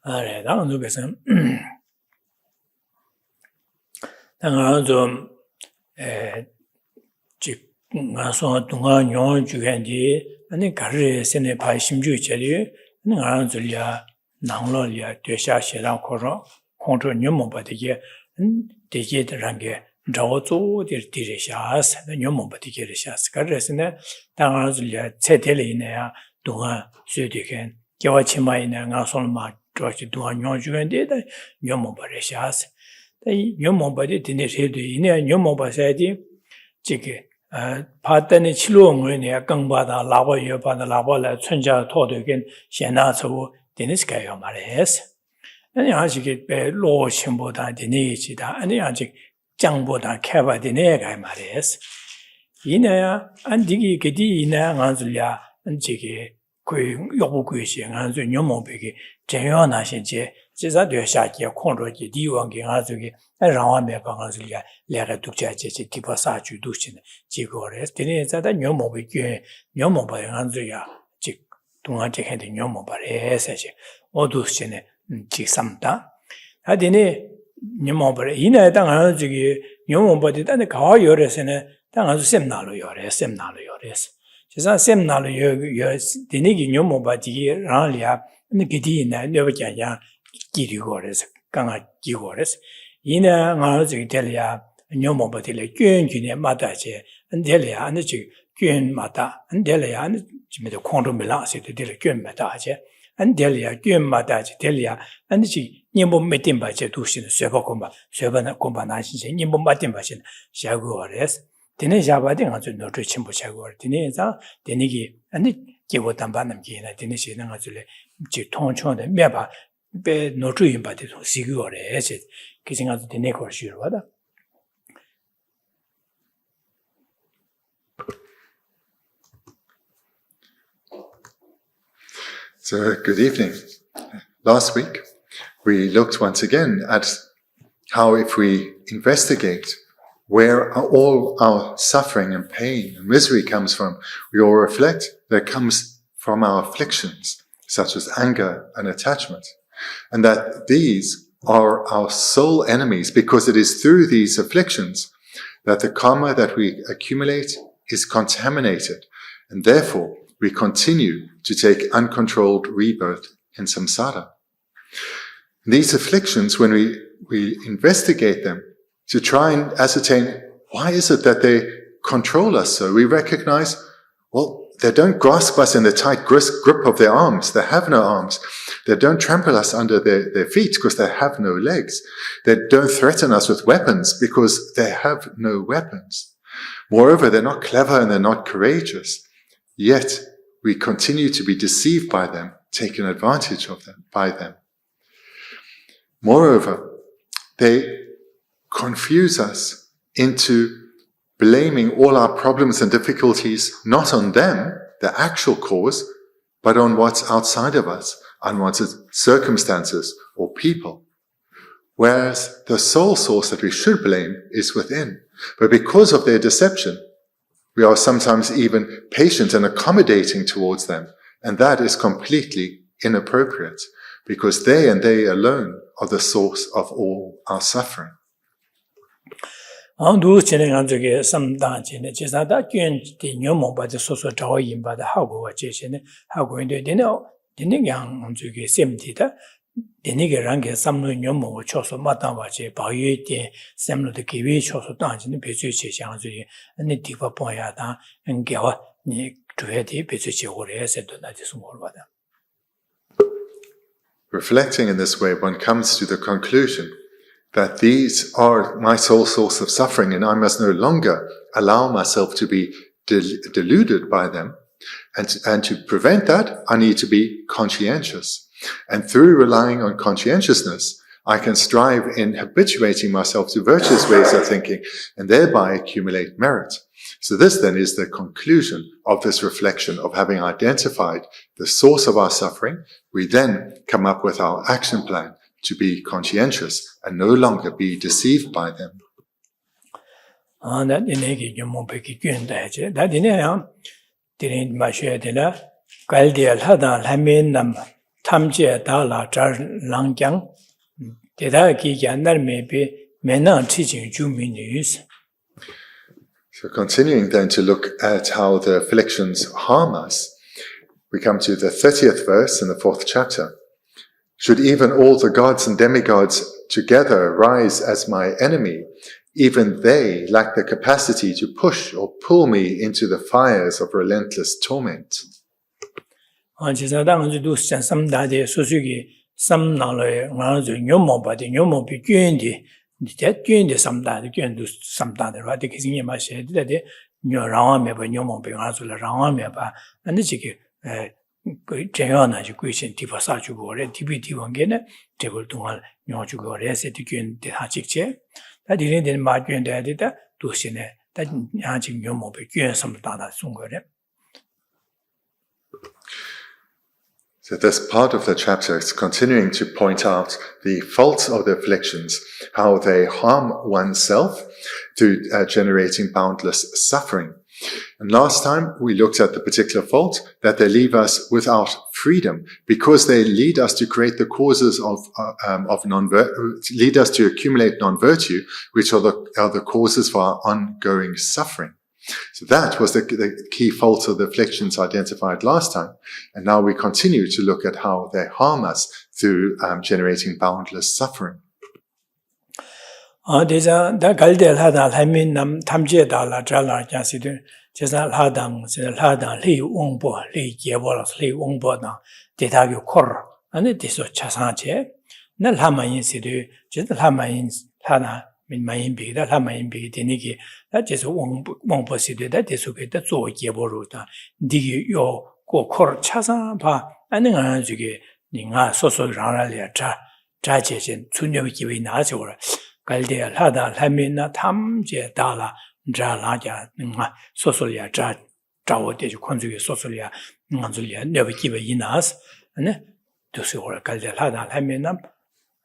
Alright, that was good. Then I also I saw Dunga Nyon Jugendi, and the Gary Sene Pai Shimju Cheli, and Aranzulia, Nanglolia, Desha Shelan Koro, Contra Numo Batige, and the Jet Range, Jawozo, the Dirishas, the Numo Batigirishas, Garesine, Tangazulia, Cetelina, Dunga, Sudiken, Jawachima in Angasolma, George Dunga Nyon Jugendi, Numo Barishas. The Numo Badi didn't say the Numo Basadi, Chicky. Patani Chilung in a Gangbada, Lava Yoba, Lava, Chunja, Todogan, Shana, so Deniska Yomares. And the Ajik be low Shimboda, Denichida, and the Ajik Jangboda, Kava, Denega Mares. Ina and Digi Gedina, Anzulia, and Jiggy, Yobukushi, and the Numo Bigi, Jayona Shinje. Cesare Shaki, Conrogi, Diwangi, Azuki, and Ramame Pangazulia, Lara Ducaci, Tipasachu, Dushin, Chigores, Denisa, the Yomo begin, Yomo by Anzuya, Chick, Tungachi had the Yomo by Essage, or Dushin, Chisamta. Adine, Yomo by Ina, Tangazuki, Yomo by the car yores and Tangazu Semnalo yores, Semnalo yores. Cesar Semnalo yores, the Nigi Yomo by the Ralia, and the Gedina, never Jaya. Gigores, Ganga Gigores. Ina Nazi Delia, and Yomobotile, Gun Guinea Matache, and Delia, and the Gun Mata, and Delia, and the Quantum Melasi to Delia Gun Matache, and Delia, Gun Matache, Delia, and the Nimbo Metimbache, Tushin, Sevacomba, Sevana Combination, Nimbo Matimbachin, Shagores, Deneja Bading on the Notre Chimbo Shagor, Deneza, Denigi, and the Givotambanam Gina, Denisha, Chiton, and Meba. Be no dream but it was secure, as it kissing out the neck or sure. So, good evening. Last week, we looked once again at how if we investigate where all our suffering and pain and misery comes from, we all reflect that it comes from our afflictions, such as anger and attachment. And that these are our sole enemies because it is through these afflictions that the karma that we accumulate is contaminated, and therefore we continue to take uncontrolled rebirth in samsara. These afflictions, when we investigate them to try and ascertain why is it that they control us so, we recognize, well, they don't grasp us in the tight grip of their arms. They have no arms. They don't trample us under their feet because they have no legs. They don't threaten us with weapons because they have no weapons. Moreover, they're not clever and they're not courageous. Yet, we continue to be deceived by them, taken advantage of them, by them. Moreover, they confuse us into blaming all our problems and difficulties not on them, the actual cause, but on what's outside of us, on what's circumstances or people. Whereas the sole source that we should blame is within. But because of their deception, we are sometimes even patient and accommodating towards them, and that is completely inappropriate, because they and they alone are the source of all our suffering. Do chilling on the some dancing, it is that the Yomo by the social drawing by the Hago, how going to dinner, the Nigang on the same data, the nigger rank some Yomo, which also Matavache, Baye, some the Kiwi, also dancing the Pesuchi, and the Tifa Poyata, and Gawa, to head the Pesuchi or said that is more water. Reflecting in this way, one comes to the conclusion that these are my sole source of suffering, and I must no longer allow myself to be deluded by them. And to prevent that, I need to be conscientious. And through relying on conscientiousness, I can strive in habituating myself to virtuous ways of thinking and thereby accumulate merit. So this then is the conclusion of this reflection of having identified the source of our suffering. We then come up with our action plan to be conscientious and no longer be deceived by them. That in a that in a didn't much Galdia Hada Lamin 탐제 달라 잘 랑경 대다기 간날 maybe 매나 teaching 주민이스. So continuing then to look at how the afflictions harm us, we come to the 30th verse in the 4th chapter. Should even all the gods and demigods together rise as my enemy, even they lack the capacity to push or pull me into the fires of relentless torment. 지사당도 삼다데 소수기 삼나로에 나저 뇨모바데 뇨모비 균디 대균디 삼다데 균도 삼다데 라데 기승이 마셔야데 뇨라와메바 뇨모비 가서라 라와메바 안데 지게 그 제어나지 꾸신 디바사 주고래 디비디 원게네 제벌 동안 뇨 주고래 세티균 대하직체 다디네 마균 대하디다 도시네 다 아직 뇨모비 균 삼다다 송거래. So this part of the chapter is continuing to point out the faults of the afflictions, how they harm oneself through generating boundless suffering. And last time we looked at the particular fault that they leave us without freedom because they lead us to create the causes lead us to accumulate non-virtue, which are the causes for our ongoing suffering. So that was the key fault of the afflictions identified last time. And now we continue to look at how they harm us through generating boundless suffering. 대자 다 갈델 하다 하민 남 탐제달라 잘라 자시들 제사 하당 하당 리 옹보 리 예보라 리 옹보다 대다교 코르 안에 대서 차상제 날 하마인시들 제사 하마인 하나 민마인 비다 하마인 비 되니기 다제서 옹보시되다 대속에다 조 예보로다 디기 요고 코르 차상 봐 안능한 주게 닝아 소소라라리아 자제진 준여비 기회 나서라 갈데야 하다 하면나 탐제 달라 자라자 나 소소리아 자오데지 콘주게 소소리아 만줄이야 내가 기회 이나스 네 도시오라 갈데야 하다 하면나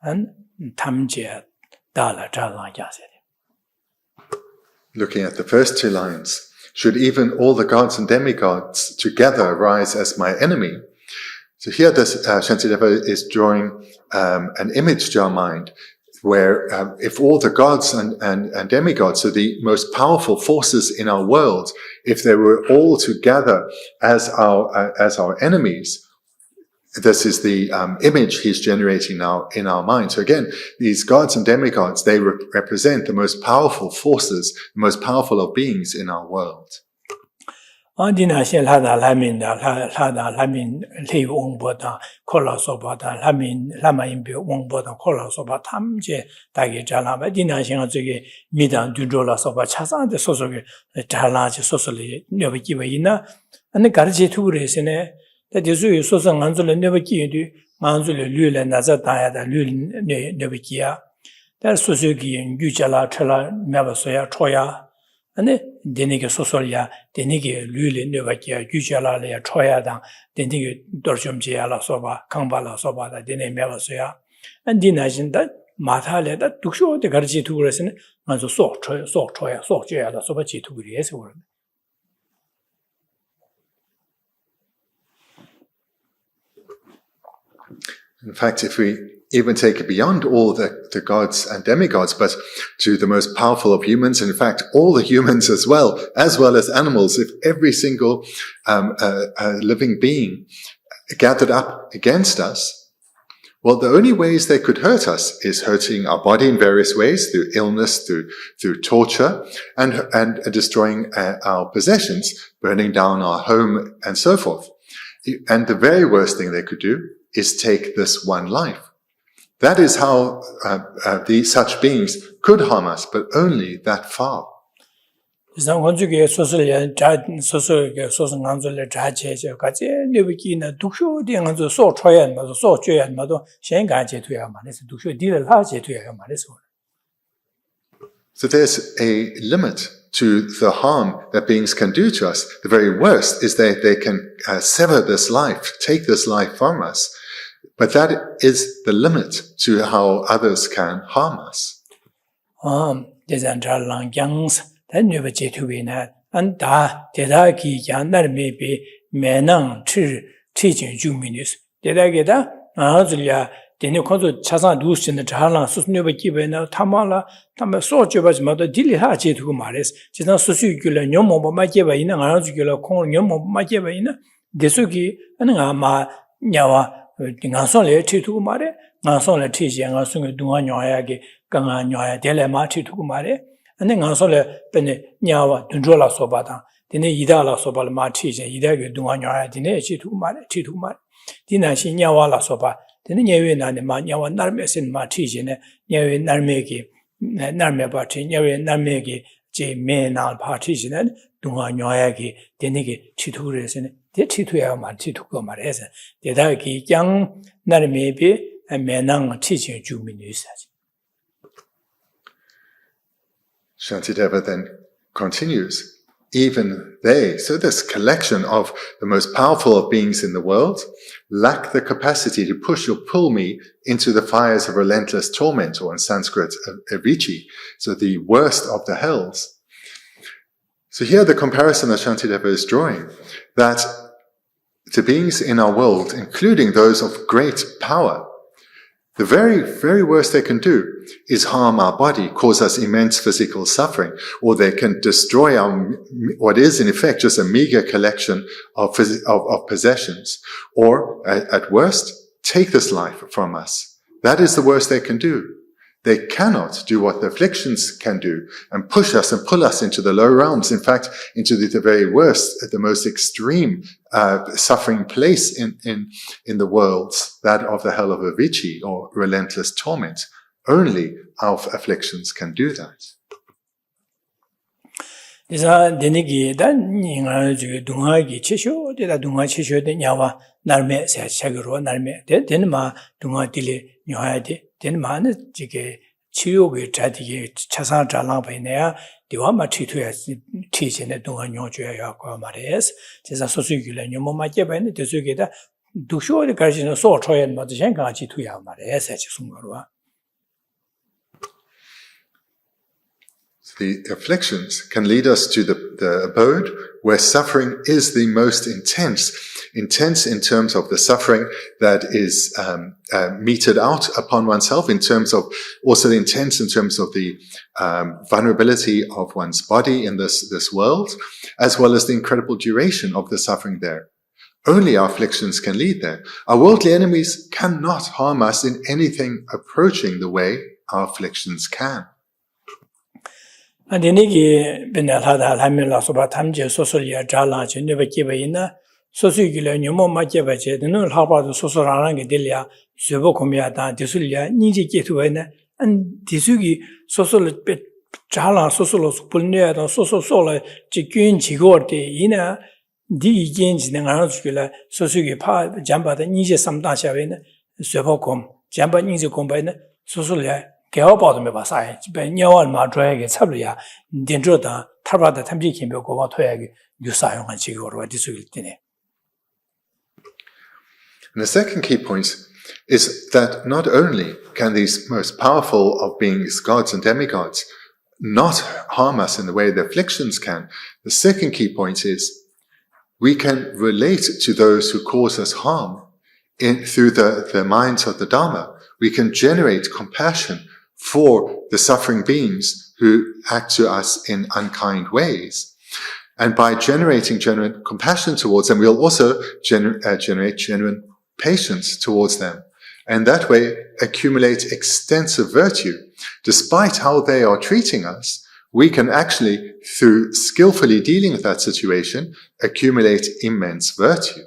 안 탐제 달라 자라자세. Looking at the first two lines, should even all the gods and demigods together rise as my enemy? So here Shantideva is drawing an image to our mind where if all the gods and demigods, so the most powerful forces in our world, if they were all together as our enemies, this is the image he's generating now in our mind. So again, these gods and demigods, they represent the most powerful forces, the most powerful of beings in our world. 어디나실 하다 라민 리 옹보다 콜라소바다 라민 라마인비 옹보다 콜라소바 탐제 다게 잘라바 디나싱아 저기 미단 듀돌라소바 차상데 소소게 잘라지 소소리 녀비기베이나 안에 가르치 투그레스네 대주의 소상 안줄레 녀비기디 안줄레 류레 나자 다야다 류 녀비기야 달 소소기 유자라 찰라 메바소야 초야 안에 데니게 소소리아 데니게 류레 녀비기야 유자라레야 초야당 데니게 dorjom지야라 소바 강발라 소바다 데네 메바소야 안디나진다 마타레다 독쇼데 가르치 투그레스네 만소 소초야 소초야다 소바지 투그리에서 그러네. In fact, if we even take it beyond all the gods and demigods, but to the most powerful of humans, and in fact, all the humans as well as animals, if every single living being gathered up against us, well, the only ways they could hurt us is hurting our body in various ways, through illness, through torture, and destroying our possessions, burning down our home, and so forth. And the very worst thing they could do is take this one life. That is how such beings could harm us, but only that far. 이상원주게 소설에 소설게 소설간줄에 자체죠. 같이 내비기나 독쇼딩한서 소초야마도 소죄야마도 생각제도야 말해서 독쇼디를 하제도야 말해서. So there's a limit to the harm that beings can do to us. The very worst is that they can sever this life, take this life from us. But that is the limit to how others can harm us. 대잔잘랑경스 단여베제투비나 안다 대다기 양날 메비 매능 치진 주민이스 대다게다 아줄이야 데네 콘도 차상 두스는 자랑 수스녀바 기베나 타마라 타마 소줘바지마도 딜리하 제두고 말했어. 지난 수수규를 녀모모 마게바 있는 아주규를 콩을 녀모모 마게바 있는 대수기 하는 아마 냐와 딩아솔레 티두고 말해. 나솔레 티지 양아송의 동안녀야게 강아녀야 델레마 티두고 말해. 아니 나솔레 베네 냐와 둔조라 소바다. 데네 이다라 소발 마티제 이다게 동안녀야 디네 티두고 말해. 티두고 말해. 디나시 냐와라 소바 되는 예외나네 마냐와 날메신 마티지네 예외 날메기 날메 파티 예외 날메기 제 메날 파티지네 동아녀야기 되네게 치투르에서네 대 치투야 마티투고 말해서 대다기 양 날메비 메낭 치지 주민이 있어지. Shantideva then continues. Even they, so this collection of the most powerful of beings in the world, lack the capacity to push or pull me into the fires of relentless torment, or in Sanskrit, avici, so the worst of the hells. So here the comparison that Shantideva is drawing, that the beings in our world, including those of great power, the very, very worst they can do is harm our body, cause us immense physical suffering, or they can destroy what is in effect just a meager collection of possessions, or at worst, take this life from us. That is the worst they can do. They cannot do what the afflictions can do and push us and pull us into the low realms, in fact, into the very worst, the most extreme suffering place in the worlds, that of the hell of Avici, or relentless torment. Only our afflictions can do that. 그래서 되니기 단인가 주 동아기 치쇼 되다 동아 치쇼데 냐와 날메 세차기로 날메 되는 마 동아들이 녀야데 되는 마는 지게 치료의 자디게 차상 잘랑바이네야 디와마 치투야 치신의 동아 녀줘야 고 말해서 제가 소수기를 녀모 맞게 바이네 되수게다 두쇼의 가지는 소초에 맞지 생각 치투야 말해서 지송거와. The afflictions can lead us to the abode where suffering is the most intense in terms of the suffering that is meted out upon oneself, in terms of also the intense in terms of the vulnerability of one's body in this world, as well as the incredible duration of the suffering there. Only our afflictions can lead there. Our worldly enemies cannot harm us in anything approaching the way our afflictions can. 아니니기 베나하다 하면라 소바 탐제 소소리야 잘라 전에베 기베이나 소수기를 녀모 맞게 바제 너는 하바도 소소라는 게 들려 쇠보 고미야다 디술이야 니지 게투에나 안 디수기 소소를 베 잘라 소소로 불내야다 소소소라 지균 지고때 이나 디이겐지는 알아주길래 소수기 파 잠바다 니지 삼다샤베나 쇠보 곰 잠바 니지 곰바이나 소소리야 개업받으면 봐사이 집에 녀월 마줘야게 잡려야 된저다 탈바다 탐지 김벽 고바 토야게 유사용한 지고로 어디서일 때네. And the second key point is that not only can these most powerful of beings, gods and demigods, not harm us in the way the afflictions can, the second key point is we can relate to those who cause us harm through the minds of the Dharma. We can generate compassion for the suffering beings who act to us in unkind ways. And by generating genuine compassion towards them, we'll also generate genuine patience towards them. And that way accumulate extensive virtue. Despite how they are treating us, we can actually, through skillfully dealing with that situation, accumulate immense virtue.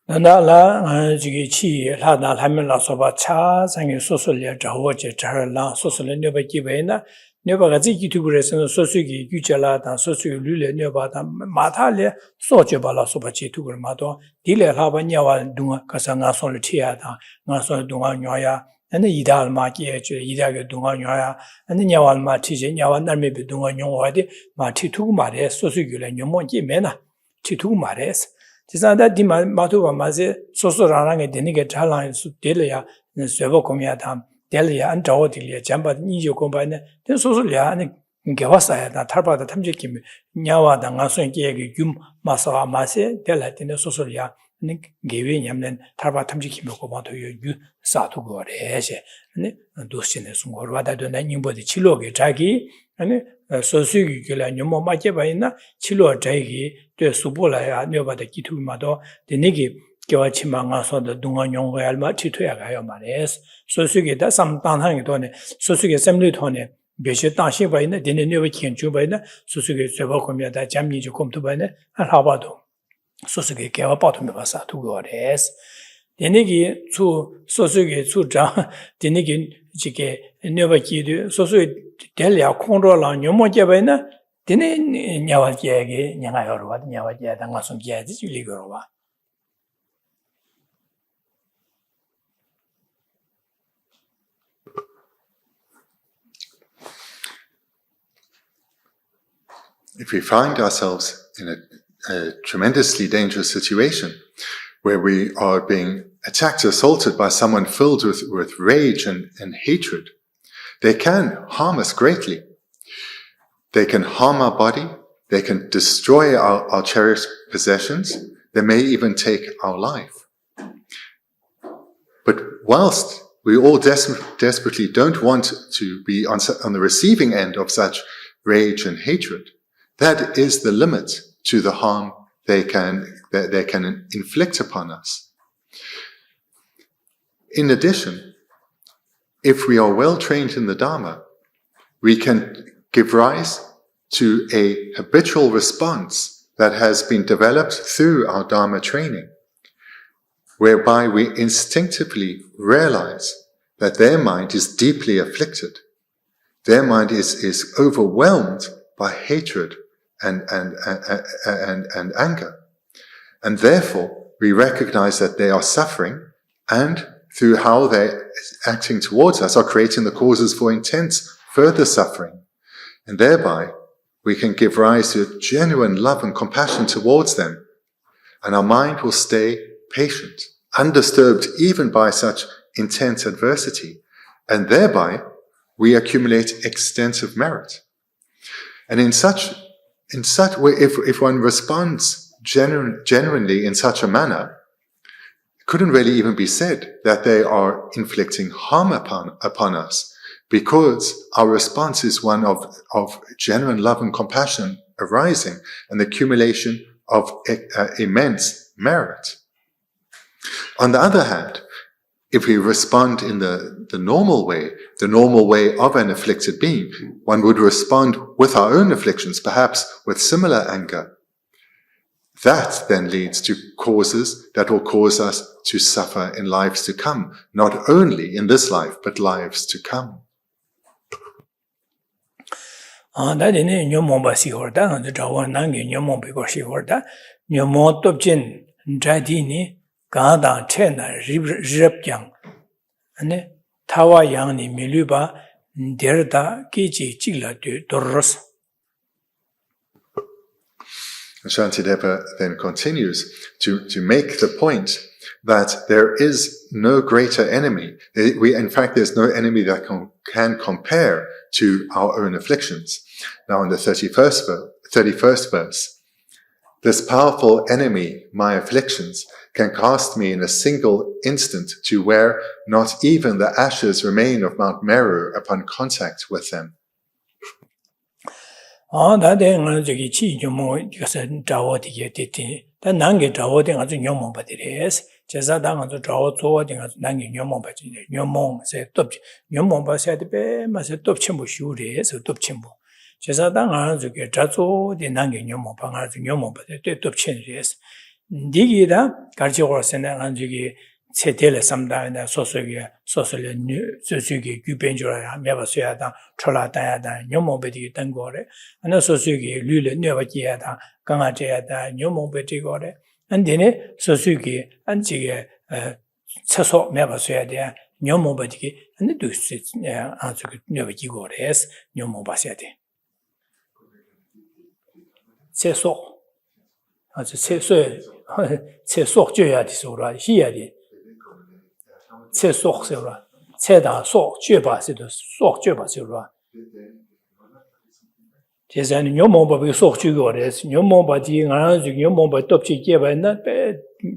나라 지기 치 하나 하면라 소바 차상의 소설이야 저어제 잘라 소설을 녀바 기베나 녀바가 지기 유튜브에서 소수기 유절라다 소수기 류레 녀바다 마탈레 소제발라 소바 지투글 마도 딜레 하바냐와 동아 가상아 손을 티야다 나손 동아 녀야 아니 이달 마기에 저 이다게 동아 녀야 아니 녀와 마티제 녀와 날메비 동아 녀와디 마티투 말에 소수기를 녀모 기메나 티투 말에스 지사다 디마 마토바 마세 소소라랑에 되니게 잘라는 수 될이야 쇠보 고미야다 될이야 안 저어들이야 잠바 니조 공바네 된 소소리야 아니 개와사야 나 탈바다 탐지김 냐와다 가서게 유 마사와 마세 될라티네 소소리야 gewe nyamnen tarba tamji kimbo ko ba to yu sa to go re she ne do sine sun go wa da do na nyimbo de chilo ge jagi ne so su gi ge la nyomo ma je ba ina chilo jai gi de su bo la ya nyo ba de ki tu ma do de ne gi gewa chi ma nga so de dunga nyong ga ma chi tu ya ga yo ma re so su gi da sam tan han gi do ne so su gi sam lu to ne be she ta shi ba ina de ne ne ba chen chu ba ina so su gi se ba ko mi da jam ni ju kom tu ba ne ha ba do 소수게 개와 빠트면 봐서 두고래스 되네기 주 소수게 주장 되네기 지게 녀바기도 소수 될야 콩로라 녀모제베나 되네 냐와게게 냐가요로 와 냐와게 당가서 게지 줄리고로 와 If we find ourselves in a tremendously dangerous situation where we are being attacked or assaulted by someone filled with rage and hatred, they can harm us greatly. They can harm our body, they can destroy our cherished possessions, they may even take our life. But whilst we all desperately don't want to be on the receiving end of such rage and hatred, that is the limit to the harm they can inflict upon us. In addition, if we are well trained in the Dharma, we can give rise to a habitual response that has been developed through our Dharma training, whereby we instinctively realize that their mind is deeply afflicted. Their mind is overwhelmed by hatred and anger. And therefore, we recognize that they are suffering, and through how they're acting towards us are creating the causes for intense further suffering. And thereby, we can give rise to genuine love and compassion towards them. And our mind will stay patient, undisturbed even by such intense adversity. And thereby, we accumulate extensive merit. And in such way, if one responds genuinely in such a manner, it couldn't really even be said that they are inflicting harm upon us, because our response is one of genuine love and compassion arising and the accumulation of immense merit. On the other hand, if we respond in the normal way of an afflicted being, one would respond with our own afflictions, perhaps with similar anger. That then leads to causes that will cause us to suffer in lives to come, not only in this life, but lives to come. Gādāng chē na rīb kyāng, tāwā yāng ni mīlū bā dēr dā kī chī chīk lā tū dōr rōs. Shantideva then continues to make the point that there is no greater enemy. In fact, there's no enemy that can compare to our own afflictions. Now in the 31st verse, this powerful enemy, my afflictions, can cast me in a single instant to where not even the ashes remain of Mount Meru upon contact with them. Digida, Garjorasena Anjigi, Setele Samdana, Sosole, Susugi, Gubenjura, Mevasuada, Trolatayada, Yomobeti Tangore, and Sosugi, Lule, Nevakiada, Gangajiada, Yomobetigore, and Dine, Sosugi, Anjigi, Sasso Mevasuada, Yomobeti, and the Dusits answer Nevakigores, Yomobasiati. Seso. Tse sok jö ya di sura, hi ya di. Tse sok sura, tse da sok jö ba si do, sok jö ba sura. 제가 녀모법이 속주고래서 녀모법이 가서 녀모법 돕지 개발나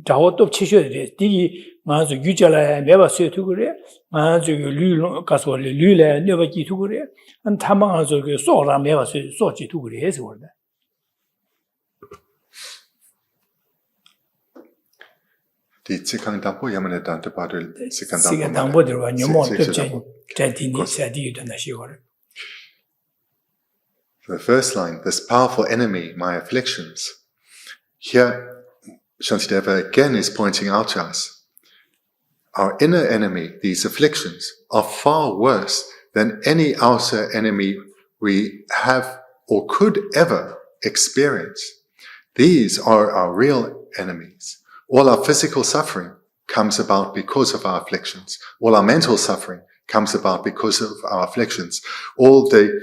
자고 돕치셔야 돼. 디기 가서 유절에 매바서 두고래. 가서 류 가서 류래 내버지 두고래. 한 타망아서 그 소라 매바서 소지 두고래 해서 그래. 직angdampo yamane dante padul 직angdampo 들어와 녀모 돕지 자디니 자디도 나시고래. The first line, this powerful enemy, my afflictions. Here, Shantideva again is pointing out to us, our inner enemy, these afflictions, are far worse than any outer enemy we have or could ever experience. These are our real enemies. All our physical suffering comes about because of our afflictions. All our mental suffering comes about because of our afflictions. All the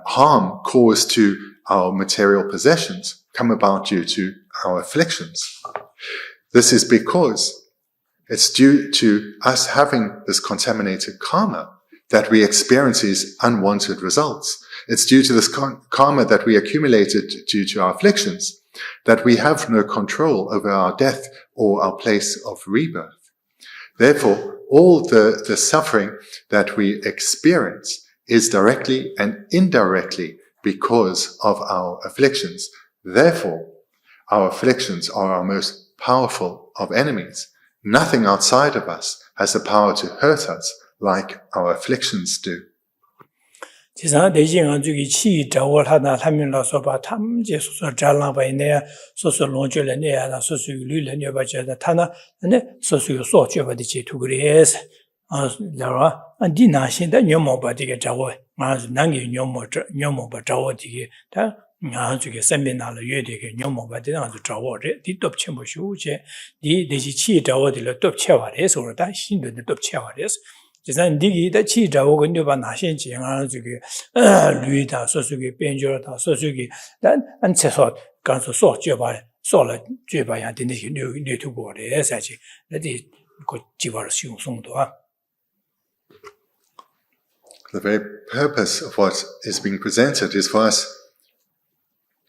harm caused to our material possessions come about due to our afflictions. This is because it's due to us having this contaminated karma that we experience these unwanted results. It's due to this karma that we accumulated due to our afflictions that we have no control over our death or our place of rebirth. Therefore, all the suffering that we experience is directly and indirectly because of our afflictions. Therefore, our afflictions are our most powerful of enemies. Nothing outside of us has the power to hurt us like our afflictions do. 지상 대신은 저기 치 저월 하나 하면서 봐 탐제 소소 잘라바이네 소소 lon줄네야 소소 류르네 바자다 타나 네 소소 소줘바디치 투그레스 아 나라 안디나신다 녀모바디게 자고 아 난게 녀모바 자고디게 다 나중에 세미나를 예되게 녀모바디랑 자고래 디톱치모슈제 디 대시 자고디를 톱쳐와래서 그러다 신도도 톱쳐와래서 지난 디기다 치자고 근데바 나신지 아 저기 류다 소소기 변조다 소소기 난 안체서 간서 소줘봐 소了줘봐야 되는 유튜브에 사지 나디 그 지와를 시용송도 아 The very purpose of what is being presented is for us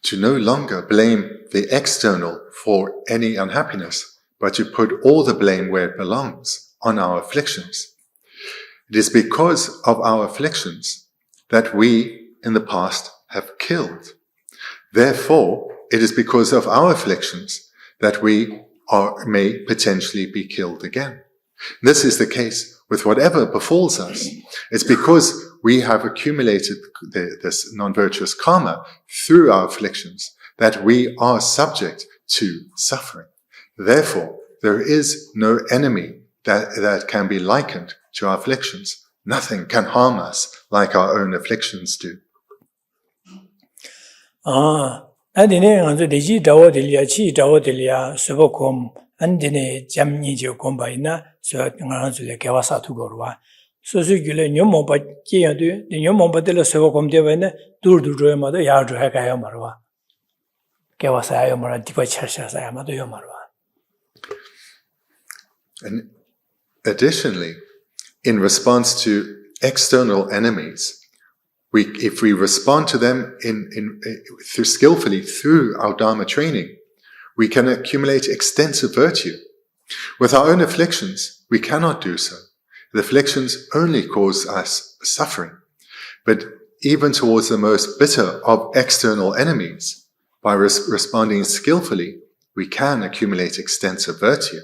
to no longer blame the external for any unhappiness, but to put all the blame where it belongs, on our afflictions. It is because of our afflictions that we, in the past, have killed. Therefore, it is because of our afflictions that we may potentially be killed again. This is the case with whatever befalls us. It's because we have accumulated this non-virtuous karma through our afflictions that we are subject to suffering. Therefore, there is no enemy that can be likened to our afflictions. Nothing can harm us like our own afflictions do. 안디네 안저 대지 다워들이야 치 다워들이야 서보콤 안디네 잠니죠 콤바이나 저 응아줄에 개와사 두고로와 소수길에 녀모바 끼야도 녀모바들 서보콤 되면은 둘둘로마도 야주 해가요 말와 개와사요 말아 디바차샤사야 마도요 말와. And additionally, in response to external enemies, if we respond to them skillfully through our Dharma training, we can accumulate extensive virtue. With our own afflictions, we cannot do so. The afflictions only cause us suffering. But even towards the most bitter of external enemies, by responding skillfully, we can accumulate extensive virtue.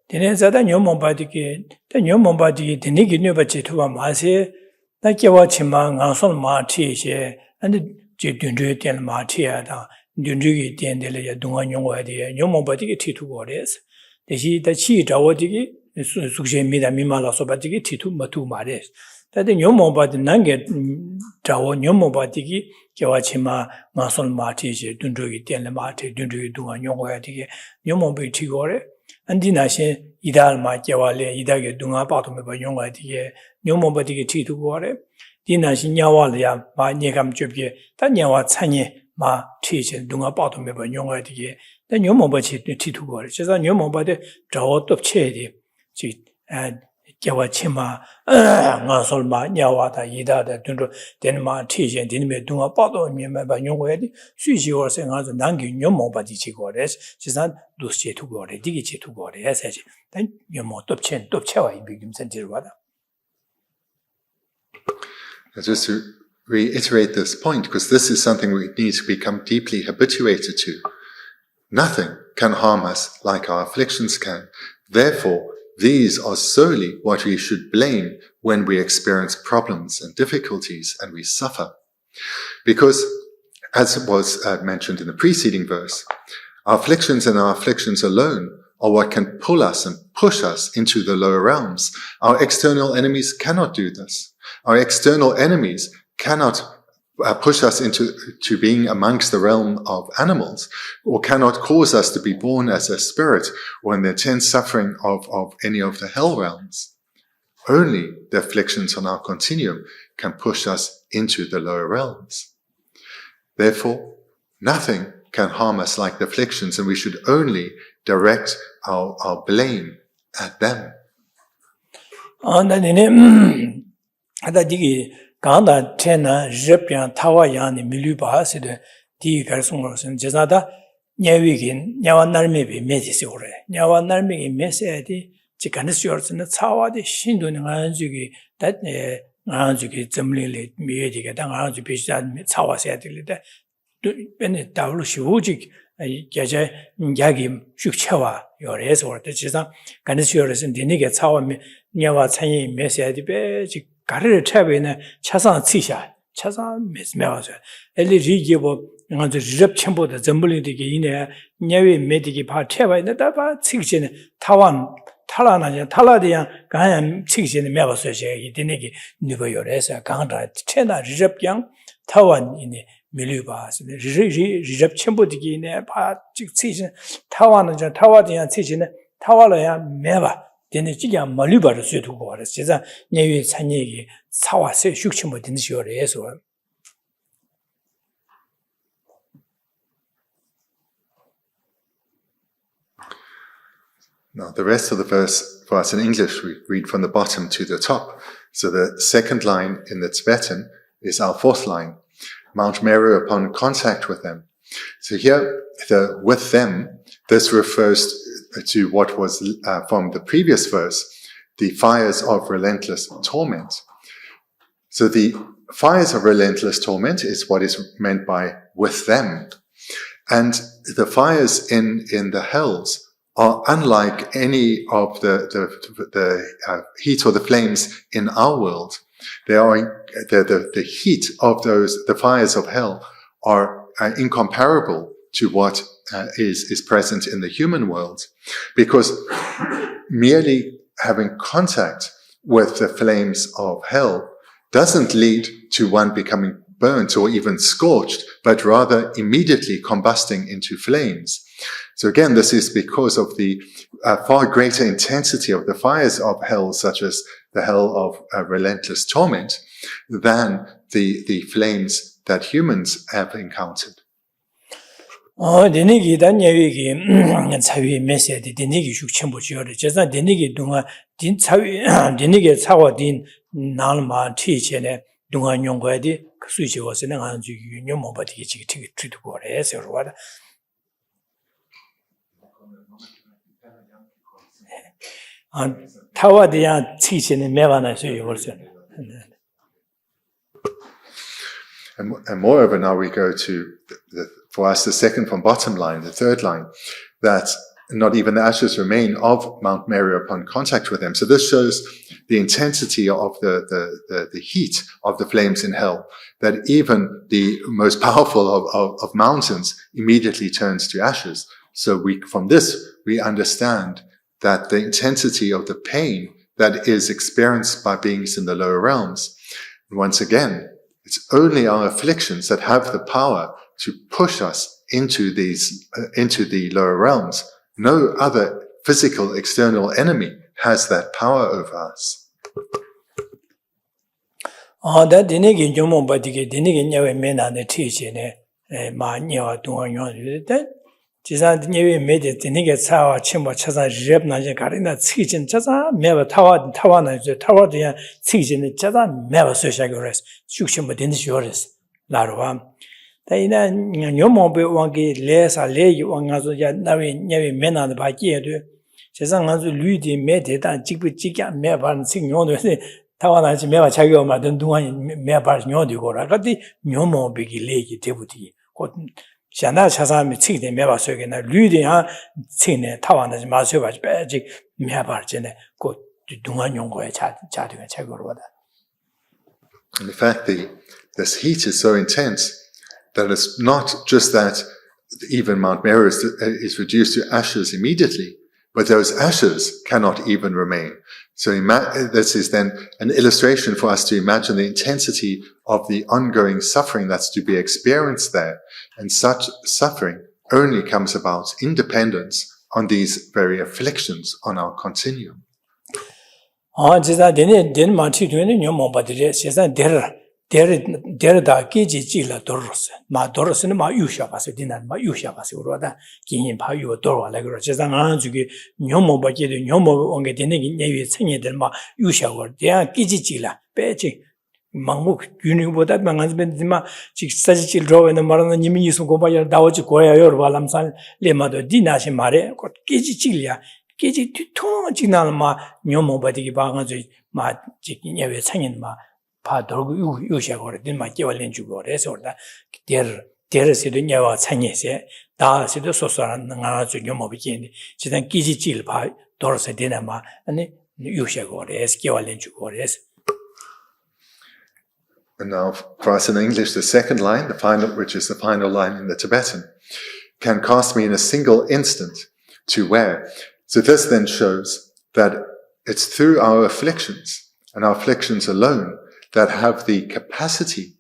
데네자다 녀모바디게 녀모바디 데니기 녀바치 투바 마세 나케와 치마 가솔 마티셰 안데 제든드에 된 마티야다 든드기 된데레 동안 용어야데 녀모바디게 티투고레스 대시 다치 자워디기 숙제미다 미말라소바디게 티투 마투 마레스 다데 녀모바디 난게 자워 녀모바디기 kewa chima ngason mati je dundrugi tenle mati dundrugi dunga nyongwa dige nyomobe tigore andina shin idal ma kewa le idage dunga pa to me ba nyongwa dige nyomobe dige titu gore dina shin nyawa le ya ma nyegam chobye ta nyawa chanye ma tiche dunga pa to me ba nyongwa dige ta nyomobe chi titu gore chesa nyomobe de jawo top che de chi Jawa Chima, Nasolma, Nyawata, Yida, Dundro, Denma, Tisha, Dinme, Dunga, Poto, Mimba, Yongwedi, Sushi or Sengas, Nangi, Yomo, Badichi Gores, she's not Lucy to Gore, Digichi to Gore, yes, then Yomo, Topchen, Topchawa, Bigum Sentirwada. Just to reiterate this point, because this is something we need to become deeply habituated to. Nothing can harm us like our afflictions can. Therefore, these are solely what we should blame when we experience problems and difficulties and we suffer. Because, as was mentioned in the preceding verse, our afflictions and our afflictions alone are what can pull us and push us into the lower realms. Our external enemies cannot do this. Our external enemies cannot push us into being amongst the realm of animals, or cannot cause us to be born as a spirit or in the intense suffering of any of the hell realms. Only the afflictions on our continuum can push us into the lower realms. Therefore, nothing can harm us like the afflictions, and we should only direct our blame at them. Ganda Tena, Jepian, Tawayan, Miluba, said the Garsungos and Jazada, Nyawigin, Nyawanarmi, Medisore, Nyawanarmi, Messadi, Chicanisurs and the Tawa, the Shindun Anzugi, that Anzugi, Zemli, Medica, Anzu Pishan, Tawa said, Bennett Dalushiwujik, Yaja, Yagim, Shukchawa, your ass or the Chisa, Ganisurs and Diniga Tawa, Nyawa Tani, Messadi, 가르를 차베네 차상 치샤 차상 메스메와서 엘리 리기보 먼저 리럽 첨보다 전불리되게 이내 녀외 메디기 바 태바인데 다바 치기시네 타완 탈라나냐 탈라디야 가양 치기시네 메바서셔 이데네기 니버요레서 강다 체나 리럽양 타완 이네 밀류바스 리럽 첨보되게 이내 바 치기시네 타완은 저 타와디야 치시네 타와라야 메바 되는지야 멀리바를 쇠두고 그래서 제가 내외 산얘기 사와서 숙치 못 되는 시월에서 Now, the rest of the verse for us in English, we read from the bottom to the top. So the second line in the Tibetan is our fourth line, Mount Meru upon contact with them. So here, the with them, this refers to what was from the previous verse, the fires of relentless torment. So the fires of relentless torment is what is meant by with them. And the fires in the hells are unlike any of the heat or the flames in our world. They are the heat of the fires of hell are incomparable to what is present in the human world, because merely having contact with the flames of hell doesn't lead to one becoming burnt or even scorched, but rather immediately combusting into flames. So again, this is because of the far greater intensity of the fires of hell, such as the hell of relentless torment, than the flames that humans have encountered. 데니기 단예위기 차위 메시지 데니기 숙천부지어를 제가 데니기 동안 딘 차위 데니기 차와 딘 나르마 티체네 동안 용과디 그 수지워서는 아주 유념 뭐바디기 지기 트리고 그래서 그러다 타와디야 티체는 매반에서 이거서 And moreover, now we go to for us, the second from bottom line, the third line, that not even the ashes remain of Mount Meru upon contact with them. So this shows the intensity of the heat of the flames in hell, that even the most powerful of mountains immediately turns to ashes. So from this, we understand that the intensity of the pain that is experienced by beings in the lower realms. And once again, it's only our afflictions that have the power to push us into the lower realms. No other physical external enemy has that power over us. That dinigi jomo badigi dinigi nyawe mena ne teaching ma nyawa tunga that 지산 니에 메데 되니게 차와 침모 차사 랩나지 가리나 치진 차사 매바 타와나 이제 타와드야 치진 차사 매바 소샤고레스 죽심도 되는 쇼레스 라로와 다이나 녀모베 왕게 레사 레이 왕가서 야 나위 녀위 메나도 바기에도 세상 아주 류디 메데다 직부 직야 매바는 식용도 타와나지 매바 자기가 만든 동안 매바 녀디고라 근데 녀모베기 레기 되부디 곧 샤나 차사미 치게 매바 소게나 류디야 치네 타와나지 마셔 봐 빼지 매바르제네 곧 동안 용거에 자되가 책으로 보다. In fact, this heat is so intense that it's not just that even Mount Meru is reduced to ashes immediately, but those ashes cannot even remain. So this is then an illustration for us to imagine the intensity of the ongoing suffering that's to be experienced there. And such suffering only comes about in dependence on these very afflictions on our continuum. 진짜 되는 마치 되는 녀모바들이 세상 데르다 기지지라 도르스 마 도르스는 마 유샤바스 디난 마 유샤바스 그러다 긴인 파유 도르와라 그러 세상 안 주기 녀모바게도 녀모 온게 되는 녀위 생애들 마 유샤고 대야 기지지라 빼지 망목 균이보다 망한스벤디마 직사지질 로에는 말하는 님이 있어 고바야 나오지 고야요 발람산 레마도 디나시 말에 곧 기지질이야 기지 뒤통 지나는 마 녀모바디기 방아주 마 직녀위 생인 마 파도고 유샤고를 마 깨월린 주고 그래서다 데르시도 녀와 생이세 다시도 소소한 나가주 녀모비기니 지단 기지질 파 도르세 되나마 아니 유샤고를 깨월린 주고 그래서. And now, for us in English, the second line, the final, which is the final line in the Tibetan, can cast me in a single instant to where. So this then shows that it's through our afflictions and our afflictions alone that have the capacity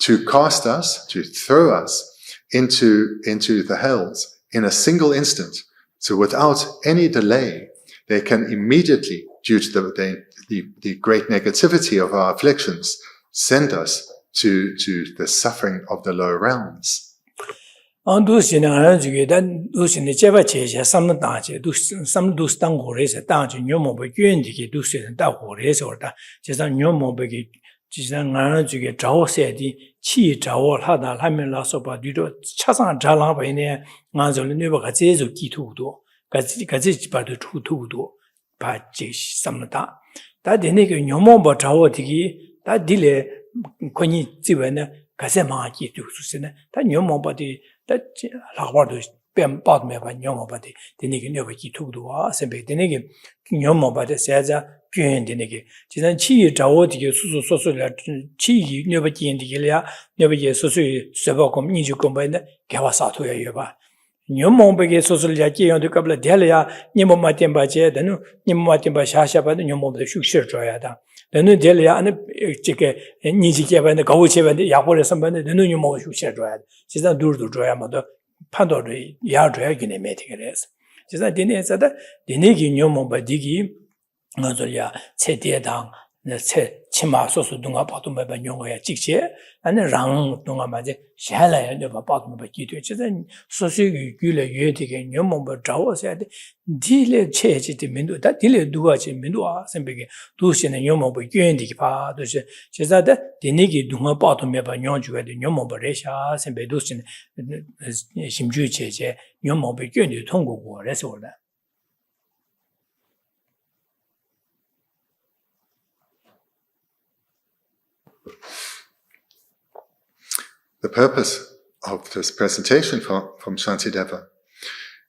to cast us, to throw us into the hells in a single instant. So without any delay, they can immediately, due to the great negativity of our afflictions, send us to the suffering of the lower realms. 안두시는 안주게단 두시는 제바체제 삼는 다제 삼두스 당고레서 다주 녀모베 괜디게 두시는 다고레서다 제가 녀모베게 지상 안주게 자오세디 치 자오하다 하면라서 봐디도 차상 잘라바이네 안절은 네바가 제조 기투도 가지 바도 투투도 바지 삼다 다데네게 녀모버 자오디기 다 딜레 권이 집에는 가세마기 두수스네 다 녀모버디 다 라바도 뱀 빠드메바 녀모버디 데네게 녀버기 투도와 선배 데네게 녀모버디 세자 괜데네게 지난 치 자오디게 수수소소라 치 녀버기 인디게야 녀버기 소소 세바콤 니주콤바네 개와사토야 여바 녀모버게 소소를 야기요도 갑라 델야 녀모마 템바제 데누 녀모마 템바 샤샤바도 녀모버디 슉셔 줘야다 너는 델야 안에 지게 니지게바네 가오체바네 야고레 선반네 너는 녀모 슉셔 줘야 진짜 둘도 줘야마도 판도를 야줘야기네 메티게레스 진짜 디네서다 디네기 녀모버디기 나저야 체대당 체 치마 소소 동아 바도메바 용어야 직제 아니 랑 동아 맞에 샤라야 너 바도메바 기도 진짜 소소기 규래 예되게 녀모버 자워서야 돼 딜레 체지데 민도 다 딜레 두가지 민도아 선배게 두시는 녀모버 괜디기 봐 도시 진짜다 디네기 동아 바도메바 용주가 돼 녀모버레샤 선배 두시는 심주 체제 녀모버 괜디 통고고 그래서 The purpose of this presentation from Shantideva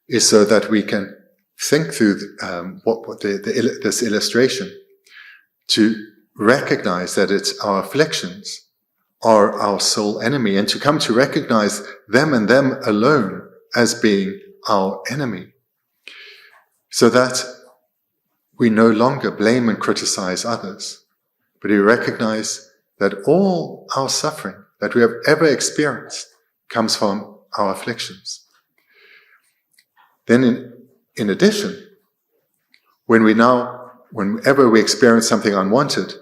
is so that we can think through this illustration to recognize that it's our afflictions are our sole enemy, and to come to recognize them and them alone as being our enemy, so that we no longer blame and criticize others, but we recognize that all our suffering that we have ever experienced comes from our afflictions. Then in addition, whenever we experience something unwanted,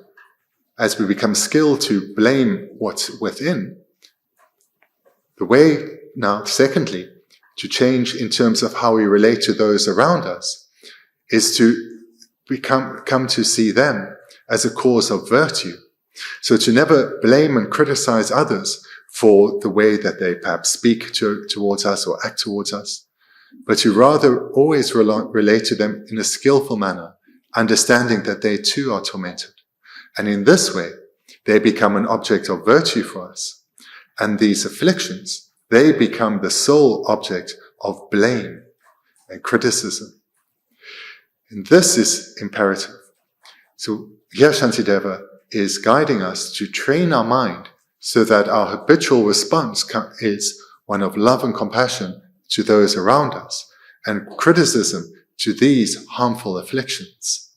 as we become skilled to blame what's within, the way now, secondly, to change in terms of how we relate to those around us, is to come to see them as a cause of virtue. So to never blame and criticize others for the way that they perhaps speak towards us or act towards us, but to rather always relate to them in a skillful manner, understanding that they too are tormented. And in this way, they become an object of virtue for us. And these afflictions, they become the sole object of blame and criticism. And this is imperative. So here Shantideva is guiding us to train our mind so that our habitual response is one of love and compassion to those around us and criticism to these harmful afflictions.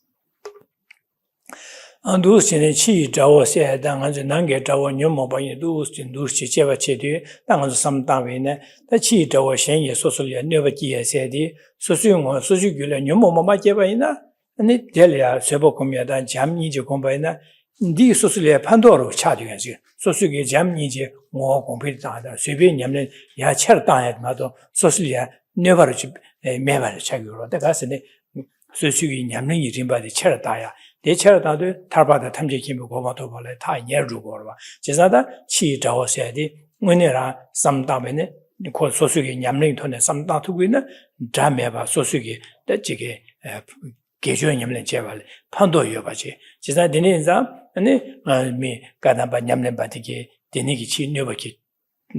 Andu sine chi jawo se dang an nange jawo nyomo ba yin du sin du chi che ba che de dang an sam da we ne da chi jawo shen ye so so le ne ba ji ye se di so su ngo so su gyu le nyomo ma ma che ba yin na ni de le ya se bo kom ya dan jam ni je kom ba yin na di so su le pan do ro cha de gan si so su ge jam ni je ngo kom pe da da sui be nyam le ya cha da ya ma do so su le ne ba ro chi me ba cha gyu ro da ga se ne so su ge nyam le yi rin ba de cha da ya 대체로다도 탈바다 탐지기미 고마도 벌레 다 예루고 봐. 제사다 치 자오세디 문에라 삼다면에 고 소수기 냠링 톤에 삼다 두고 있는 잠에바 소수기 대지게 개조 냠링 제발 판도여 봐지. 제사 되는자 아니 미 가다바 냠링 바티게 되니기 치녀버기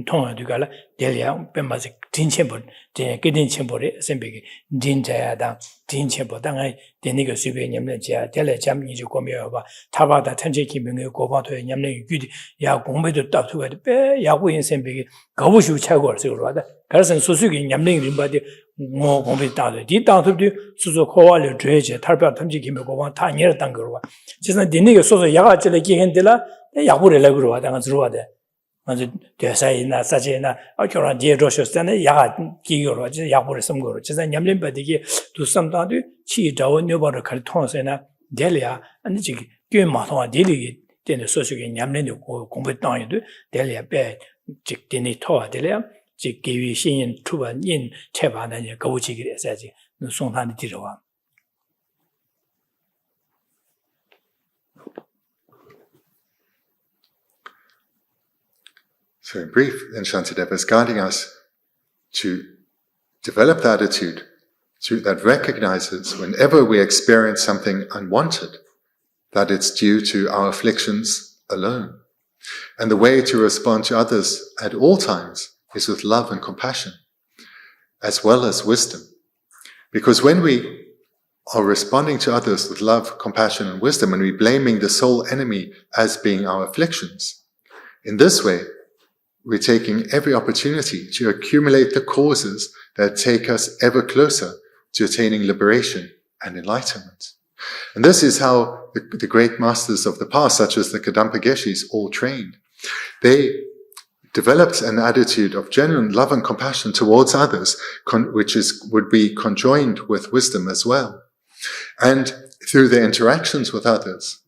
통화도가라 델리아 뱀마지 딘체볼 데 게딘체볼에 셈베기 딘자야다 딘체보다가 되니가 수베 냠는지야 델레 잠니지 고메어바 타바다 텐제기 명의 고바토에 냠는 유디 야 공배도 따투가 빼 야구인 셈베기 거부슈 차고를 쓰고라다 그래서 수수기 냠는 림바디 뭐 공배 따도 디 따도도 수수 코와를 줘야지 탈바 탐지기 고바 다 녀를 딴 거로 와 진짜 되니가 소소 야가질에 기행들라 야구를 내고 와 당한 들어와대 먼저 대사이나 사제나 어쩌라 디에로셔스는 야가 기교로 이제 야보를 쓴 거로 진짜 냠림바디기 두 삼다도 치자원 녀버를 갈 통해서나 델리아 아니 지기 꽤 마통아 델리 되는 소식이 냠림도 공부 땅에도 델리아 배 직진이 토아 델리아 지 기위 신인 투반인 체반의 거우지기 해야지 송탄이 들어와 So in brief, then Shantideva is guiding us to develop the attitude that recognizes whenever we experience something unwanted, that it's due to our afflictions alone. And the way to respond to others at all times is with love and compassion, as well as wisdom. Because when we are responding to others with love, compassion, and wisdom, and we're blaming the sole enemy as being our afflictions, in this way, we're taking every opportunity to accumulate the causes that take us ever closer to attaining liberation and enlightenment. And this is how the great masters of the past, such as the Kadampa Geshis, all trained. They developed an attitude of genuine love and compassion towards others, which would be conjoined with wisdom as well. And through their interactions with others,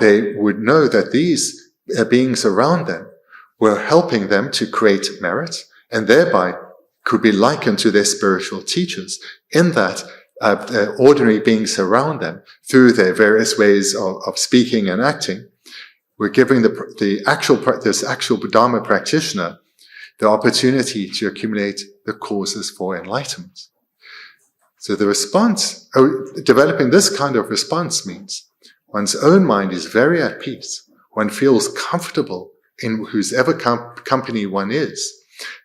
they would know that these beings around them were helping them to create merit, and thereby could be likened to their spiritual teachers, in that ordinary beings around them, through their various ways of speaking and acting, were giving this actual Dharma practitioner the opportunity to accumulate the causes for enlightenment. So the response, developing this kind of response means one's own mind is very at peace. One feels comfortable in whosever company one is,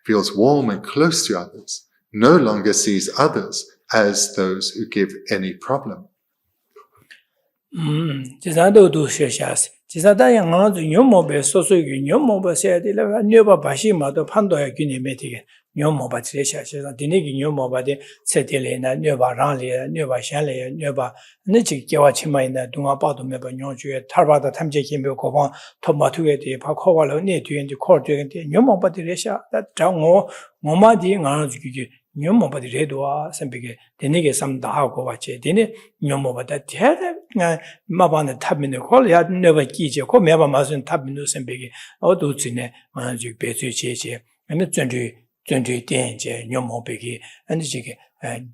feels warm and close to others, no longer sees others as those who give any problem. nyomo ba tsire sha sha dine gi nyomo ba de setele na nyoba rang le nyoba shan le nyoba ne chi gewa chima ina dunga ba do me ba nyo jue tarba da tamje ki me ko ba to ma tu ge de pa kho wa lo ne tuen ji kho de de nyomo ba de sha da cha ngo ma di nga ju gi nyomo ba de re do a sam be ge dine ge sam da ha ko ba che dine nyomo ba da de nga ma ba ne tab me ko ya ne ba ki je ko me ba ma sun tab me sam be ge o du zi ne ma ju be zu che che ane zhen ju 준비 된제 녀모베기 안지게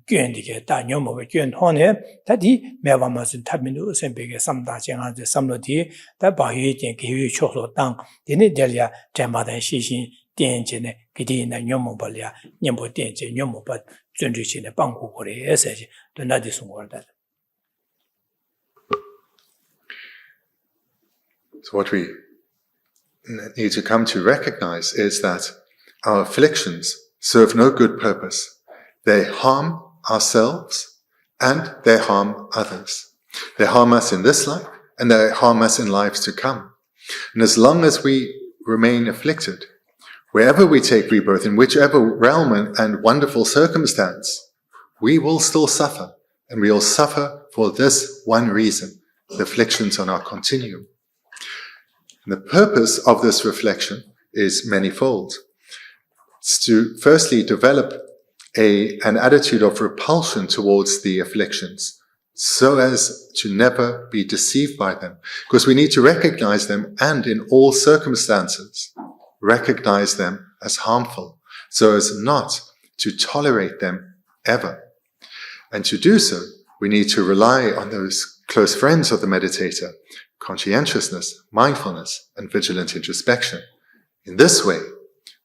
견디게 다 녀모베 견혼에 다디 매바마스 타민도 선배게 삼다쟁한테 삼로디 다 바위진 기위 초소 땅 데네델야 제마다 시신 된제네 그디나 녀모벌야 녀모 된제 녀모바 준비신의 방고거래에서 도나디 송거다. So what we need to come to recognize is that our afflictions serve no good purpose. They harm ourselves and they harm others. They harm us in this life and they harm us in lives to come. And as long as we remain afflicted, wherever we take rebirth, in whichever realm and wonderful circumstance, we will still suffer. And we will suffer for this one reason, the afflictions on our continuum. And the purpose of this reflection is manifold. It's to firstly develop an attitude of repulsion towards the afflictions, so as to never be deceived by them. Because we need to recognize them, and in all circumstances, recognize them as harmful, so as not to tolerate them ever. And to do so, we need to rely on those close friends of the meditator, conscientiousness, mindfulness, and vigilant introspection. In this way,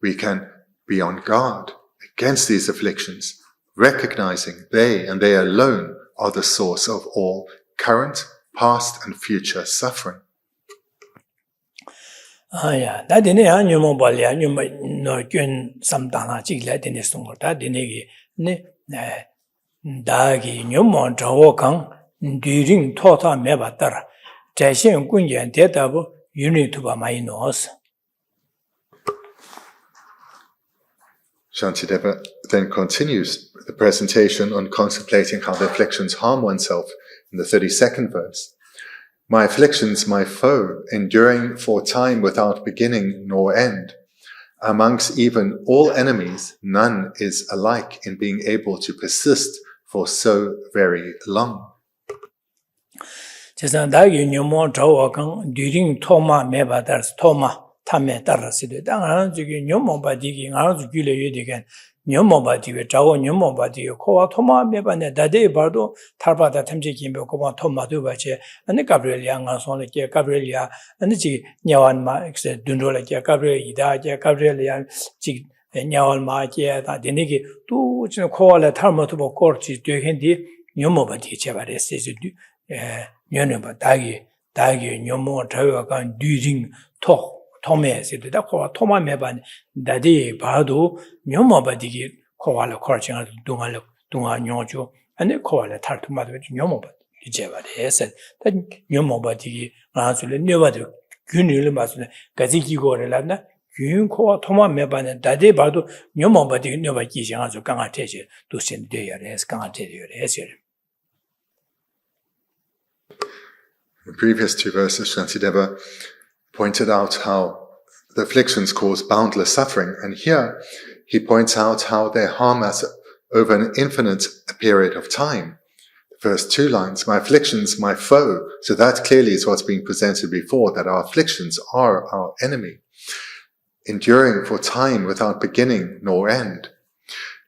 we can be on guard against these afflictions, recognizing they and they alone are the source of all current, past, and future suffering. Da dine ya nyumo balya nyumo no gyun samdana chigla dine sungor da dine gi ne da gi nyumo zhawo kang during tota meba dar 자신 군견 대답을 유니트바 많이 넣었어. Shantideva then continues the presentation on contemplating how the afflictions harm oneself in the 32nd verse. My afflictions, my foe, enduring for time without beginning nor end. Amongst even all enemies, none is alike in being able to persist for so very long. 제산다기 녀모 저와강 뒤링 토마 메바다스 토마 타메 따라시데 당하는 저기 녀모 바디기 가서 줄에 되게 녀모 바디에 저거 녀모 바디에 코와 토마 메바네 다데 바도 탈바다 탐지 김베 코마 토마도 바체 아니 가브리엘이야 가서는 가브리엘이야 아니 지 냐완마 엑세 둔돌레게 가브리엘이다 게 가브리엘이야 지 냐완마 게다 데니기 또 지금 코와레 탈모도 코르치 되겐디 녀모 바디 제바레스지 년에바 다기 녀모 저와간 뒤링 토메스도 코와 토마메반 다디 바도 녀모바디기 코와라 코르칭을 동안 녀죠 아니 코와라 탈투마도 녀모바 이제바레스 다 녀모바디기 아술레 녀바도 균일을 맞으네 가지기고래라나 균 코와 토마메반에 다디 바도 녀모바디기 녀바기 장아서 강아테지 도신되야레스 강아테리요레스. In the previous two verses, Shantideva pointed out how the afflictions cause boundless suffering, and here he points out how they harm us over an infinite period of time. The first two lines, my afflictions, my foe, so that clearly is what's being presented before, that our afflictions are our enemy, enduring for time without beginning nor end.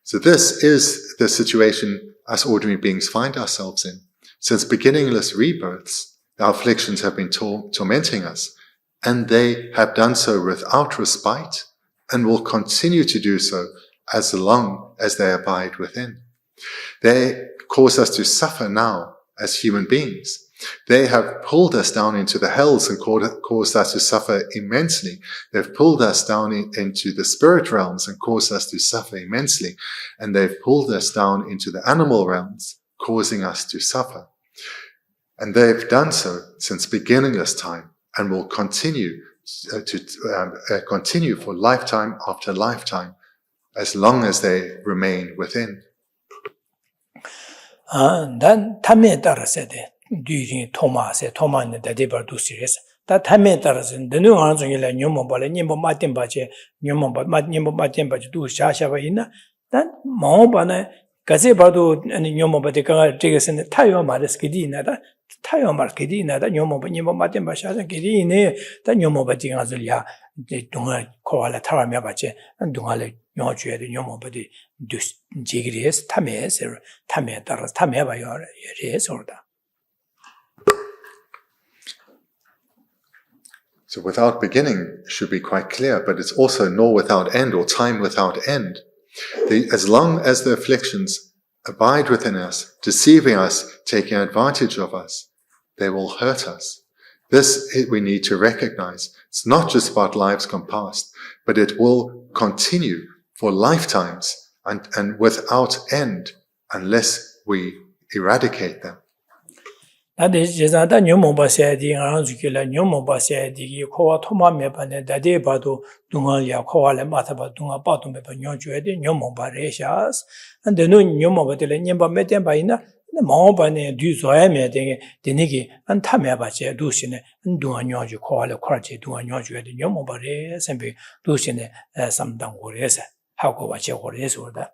So this is the situation us ordinary beings find ourselves in. Since beginningless rebirths, our afflictions have been tormenting us, and they have done so without respite, and will continue to do so as long as they abide within. They cause us to suffer now as human beings. They have pulled us down into the hells and caused us to suffer immensely. They've pulled us down into the spirit realms and caused us to suffer immensely. And they've pulled us down into the animal realms, causing us to suffer. And they've done so since beginningless time, and will continue continue for lifetime after lifetime, as long as they remain within. 난 탐에 따라서 뒤에 토마는 대대발도 시리스. 다 탐에 따라서 너는 어느 정도에 녀모 발에 녀모 맞된 바지 녀모 맞된 바지 두 샤샤가 있나? 난 뭐바네 가제 봐도 아니 녀모 바데가 되겠는데 타요 말스 기디나다 타요 말 기디나다 녀모 맞된 바지 하자 기디네 다 녀모 바디가 가서야 동아 코알라 타라며 바지 동아래 nyojue nyomobadi jigres tames tame taras tame ba yor res orda. So without beginning should be quite clear, but it's also nor without end or time without end. As long as the afflictions abide within us, deceiving us, taking advantage of us, they will hurt us. This we need to recognize. It's not just about lives gone past, but it will continue for lifetimes and without end unless we eradicate them. Ade jezada nyomoba sayadi ngarangzukila nyomoba sayadi kowa thoma mebane dade bado dungalya kowa le mataba dunga bado meba nyonjuede nyomoba reshas ande no nyomoba tele nyemba metemba ina maoba ne du zoya mede denigi an tameba je dusine dunga nyonju kowa le kwarje dunga nyonjuede nyomoba re sembe dusine samdango resa hago wa je goresoda.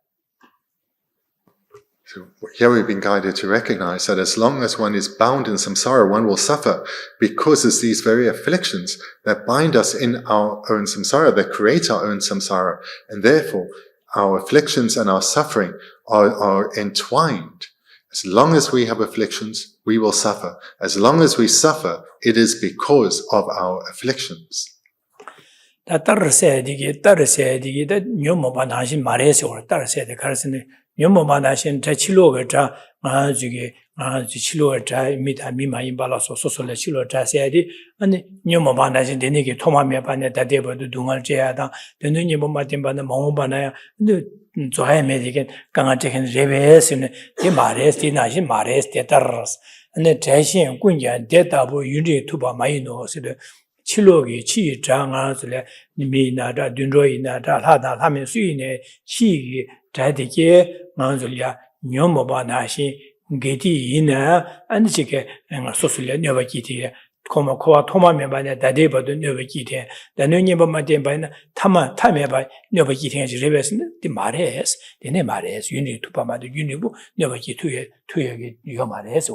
So here we've been guided to recognize that as long as one is bound in samsara, one will suffer because it's these very afflictions that bind us in our own samsara, that create our own samsara. And therefore, our afflictions and our suffering are entwined. As long as we have afflictions, we will suffer. As long as we suffer, it is because of our afflictions. Nyomobanashin Tachiloga, Majugi, Chiloga, Mita Mima Imbalaso, Sosola Chiloga, Sadi, and Nyomobanashin, the Niki, Toma Mepane, Tadeba, the Dungal Jada, the Numatimba, the Mohobana, the Zohai Medican, Gangatek Reves, and the Mares, the Nashi Mares, the Terras, and the Tashin, Kunja, Detabu, Uni Tuba Maino, Chilogi, Chi, Janga, Mina, Dundroina, Hada, Hamin Suine, Chi, Tadike, Manzulia, Nyomoba Nashi, Geti ina, and Chike, and Sosulia Nova Kitty, Komakoa, Toma Mebana, Dadeba, the Nova Kitty, the Nuneba Matembana, Tama, Tameba, Nova Kitty, and Rivers, the Mares, the Nemares, you need to Pama, the Unibu, Nova Kitty, to your Mares.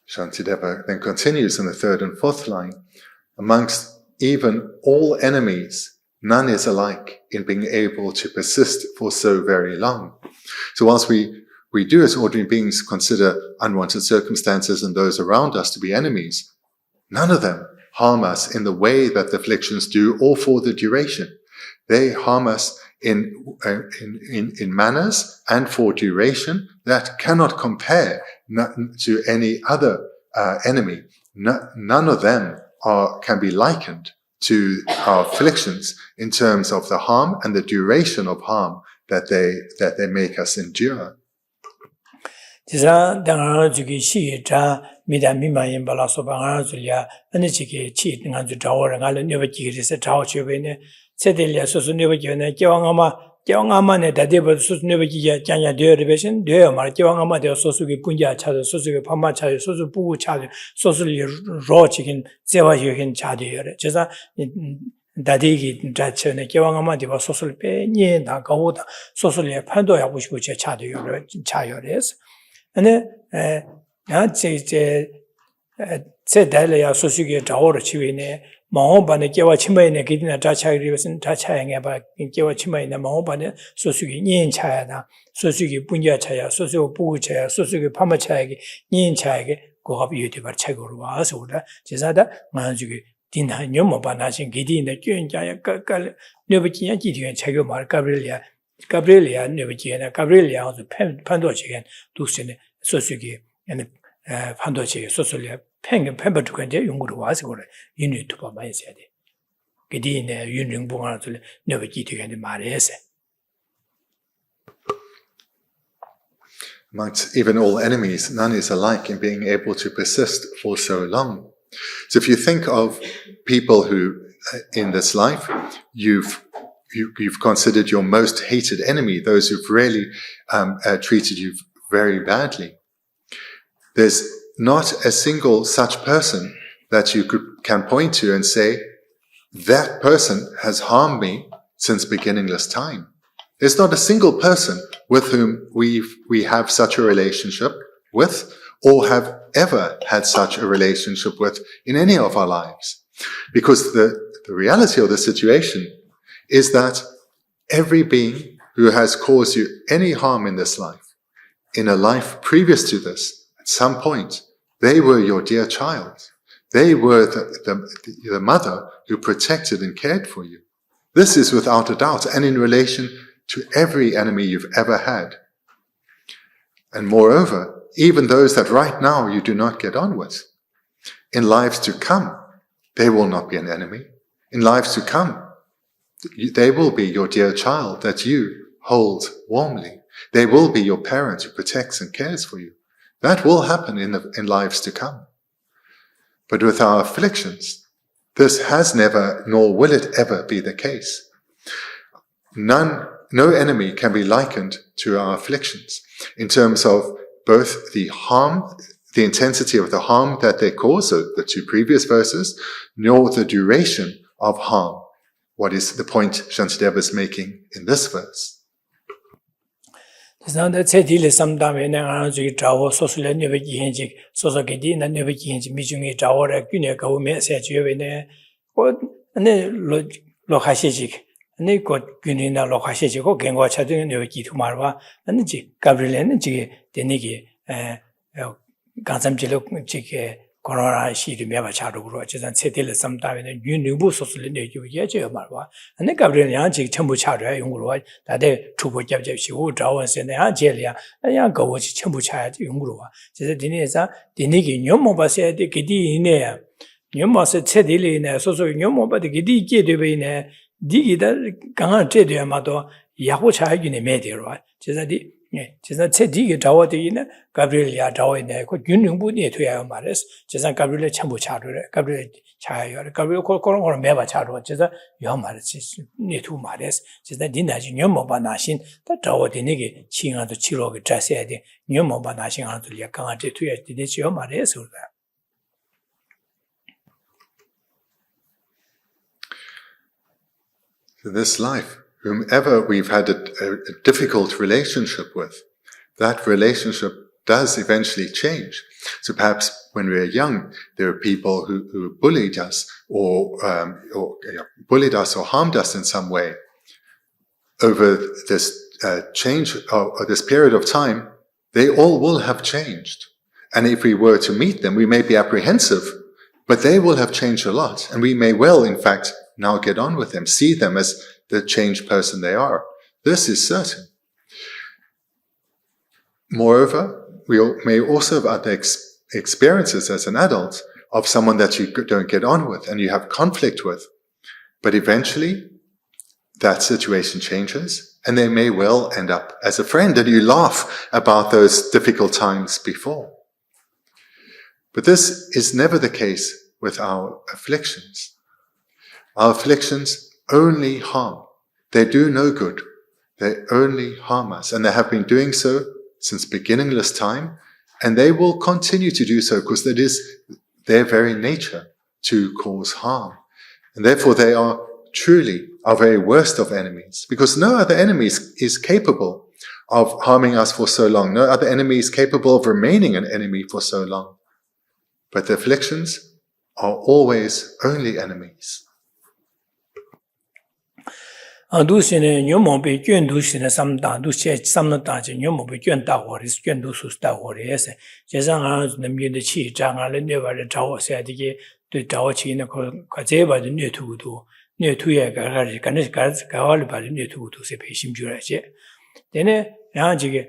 Shantideva then continues in the third and fourth line, amongst even all enemies, none is alike in being able to persist for so very long. So whilst we do as ordinary beings consider unwanted circumstances and those around us to be enemies, none of them harm us in the way that the afflictions do or for the duration. They harm us in manners and for duration that cannot compare to any other enemy. None of them can be likened to our afflictions in terms of the harm and the duration of harm that they make us endure. Kiwangama dadeba susu neba kiya janya deo rebeshin deo mara kiwangama deo sosu ki punja chado sosu ki pama chado sosu bugu chado sosu li ro chikin zewa yohin chado yore chesa dadegi dachene kiwangama deba sosu li pe nye da gawo da sosu li pando ya bushibu che chado yore cha yore es ane ya tse dali ya sosu ki daoro chiwe ne Mahobane Kewa Chimaine Gidina Dachagrivis and Tachanga in Kewa Chimaine, Mahobane, Sosugi, Yin Chayana, Sosugi Punja Chaya, Sosu Pu Chaya, Sosugi Pamachagi, Yin Chag, go up you to Chagurwa, Soda, Jezada, Manzugi, Dina, Yomobanashin, Gidina, Jaya, Novakia, and Chagomar, Gabrielia, Novakia, Gabrielia, the Pandochigan, Dusin, Sosugi, and Pandochi, Sosulia. Peng and Pember to continue was you need to buy said. Gedin, Union Bunga to never get to the Mares. Amongst even all enemies, none is alike in being able to persist for so long. So if you think of people who, in this life, you've considered your most hated enemy, those who've really treated you very badly, there's not a single such person that you can point to and say, that person has harmed me since beginningless time. There's not a single person with whom we have such a relationship with or have ever had such a relationship with in any of our lives. Because the the reality of the situation is that every being who has caused you any harm in this life, in a life previous to this, at some point, they were your dear child. They were the mother who protected and cared for you. This is without a doubt, and in relation to every enemy you've ever had. And moreover, even those that right now you do not get on with, in lives to come, they will not be an enemy. In lives to come, they will be your dear child that you hold warmly. They will be your parent who protects and cares for you. That will happen in lives to come. But with our afflictions, this has never, nor will it ever be the case. No enemy can be likened to our afflictions in terms of both the harm, the intensity of the harm that they cause, so the two previous verses, nor the duration of harm. What is the point Shantideva is making in this verse? 네 곧 균이나 로카시지고 갱과 차등은 여기 두 말과 아니지 가브리엘은 지게 되니게 간sam질로 지게 코로나 시리메바 차로로 지산 세딜을 삼다면은 윤누부 소설을 내주게 말과 아니 가브리엘 양지 전부 차려 용으로 다들 투보 잡잡시고 자원세네 아젤이야 야 거워지 전부 차야지 용으로 그래서 디네사 디니게 녀모바세 디기디네 녀모세 세딜이네 소소 녀모바데 기디게 되베네 디기다 강한 제대야마도 야호차이네 메디로 제자디 제자 체디게 자와디네 가브리엘야 자와이네 그 윤능부니 돼야 말했어 제자 가브리엘 참고 차로래 가브리엘 차요 가브리엘 코로코로 매바 차로 제자 요 말했지 니투 말했어 제자 디나지 녀모바 나신 다 자와디네게 칭아도 치로게 자세야 돼 녀모바 나신 안도 약강한 제투야 디네지 요 말했어 In this life, whomever we've had a difficult relationship with, that relationship does eventually change. So perhaps when we were young, there were people who bullied us or bullied us or harmed us in some way. Over this change or this period of time, they all will have changed. And if we were to meet them, we may be apprehensive, but they will have changed a lot. And we may well, in fact, now get on with them, see them as the changed person they are. This is certain. Moreover, we may also have other experiences as an adult of someone that you don't get on with and you have conflict with. But eventually, that situation changes and they may well end up as a friend and you laugh about those difficult times before. But this is never the case with our afflictions. Our afflictions only harm. They do no good. They only harm us. And they have been doing so since beginningless time. And they will continue to do so because that is their very nature to cause harm. And therefore they are truly our very worst of enemies. Because no other enemy is capable of harming us for so long. No other enemy is capable of remaining an enemy for so long. But the afflictions are always only enemies. 두시네 녀모베卷두시네 삼다 두시 삼나다지 녀모베卷大火리스卷두수스다火리에서 제상아 남기의 치장아를 내발을 자워서야되게 또 자워치는 과제바도 뇌투도 뇌투에 가가지 가와를 받은 뇌투도세 배심주라지 되네 양지게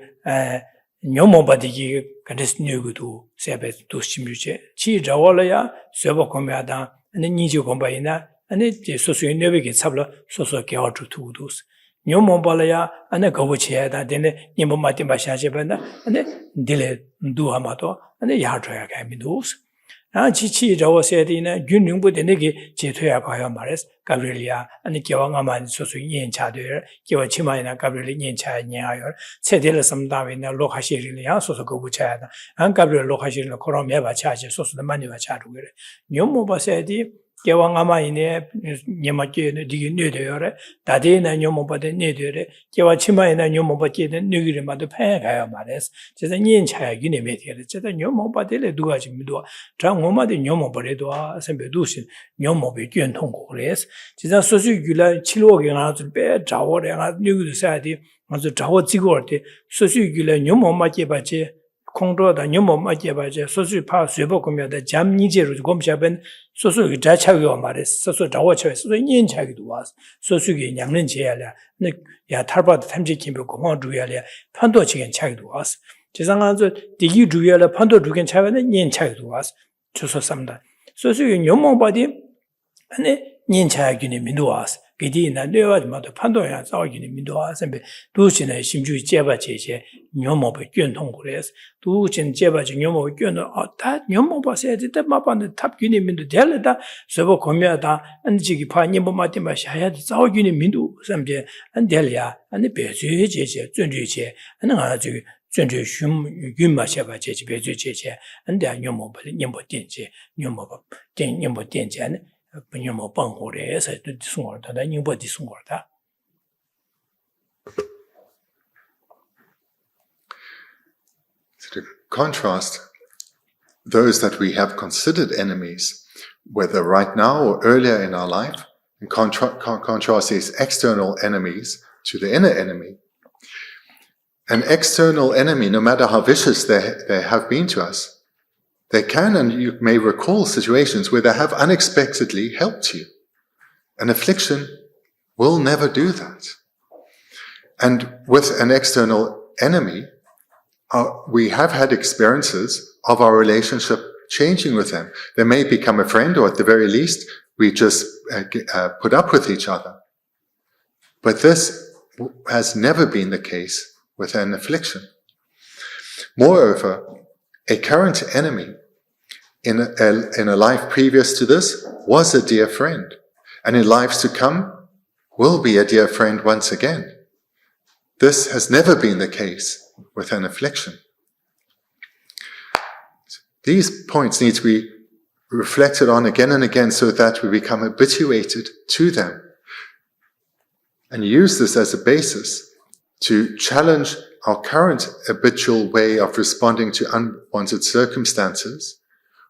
녀모바디기 간데스 뇌구도 세베 도심주제 치자월이야 쇠버콤야다 아니 니지 공바이나 아니 소소의 내벽에 잡라 소소 개화주 두두스 녀모발야 아니 거부치야다 되네 님모마티 마샤제반다 아니 딜레 두하마도 아니 야줘야 가미두스 아 지치 저어세디나 균능부데네게 제토야 가야 말레스 가브리엘야 아니 개왕아만 소소 인차되 개와치마이나 가브리엘 인차냐요 세델 삼다베나 로카시리야 소소 거부차야다 안 가브리엘 로카시리나 코로메바 차지 소소도 많이 와차루게 녀모바세디 개왕아마이네 녀마께네 디기 뇌되어래 다데나 녀모바데 뇌되어래 개와 치마이나 녀모바께네 뇌기르마도 패가야 말했어 제가 년차야 기네메디에 제가 녀모바데레 누가 지미도 장모마데 녀모바레도 선배도신 녀모베 견통고 그래서 제가 소수규라 치료게나 좀배 자워래가 뇌기도 사야지 먼저 자워 지고할때 소수규라 녀모마께 받지 공도다 녀모 맞게 봐제 소수 파 쇠보 거면다 잠니제로 검샤벤 소수 자차고 말했어 소수 자워쳐 소수 년차기도 와서 소수기 양는 제야라 야 탈바도 탐지 김고 공원 주야라 판도 지겐 차기도 와서 지상한서 디기 주야라 판도 주겐 차변은 년차기도 와서 주소삼다 소수기 녀모 바디 아니 년차기네 민도 와서 그디나 뇌와도 판도야 싸우기는 민도와 선배 두신의 심주의 제바제제 녀모의 견통고래서 두신 제바제 녀모의 견도 다 녀모바세야 돼 마반의 탑기는 민도 될다 서버 고미하다 안지기 파니 뭐마티 마셔야 돼 싸우기는 민도 선배 안 될야 아니 배제제제 존재제 하는 아주 존재 슌마셔바 제제 배제제제 안돼 녀모벌 녀모된제 녀모바 녀모된제 녀모 방호래서 송월다 녀모디 송월다 To contrast those that we have considered enemies, whether right now or earlier in our life, and contrast these external enemies to the inner enemy. An external enemy, no matter how vicious they have been to us, they can, and you may recall situations where they have unexpectedly helped you. An affliction will never do that. And with an external enemy, we have had experiences of our relationship changing with them. They may become a friend, or at the very least, we just put up with each other. But this has never been the case with an affliction. Moreover, a current enemy in a life previous to this was a dear friend, and in lives to come will be a dear friend once again. This has never been the case with an affliction. These points need to be reflected on again and again so that we become habituated to them, and use this as a basis to challenge our current habitual way of responding to unwanted circumstances,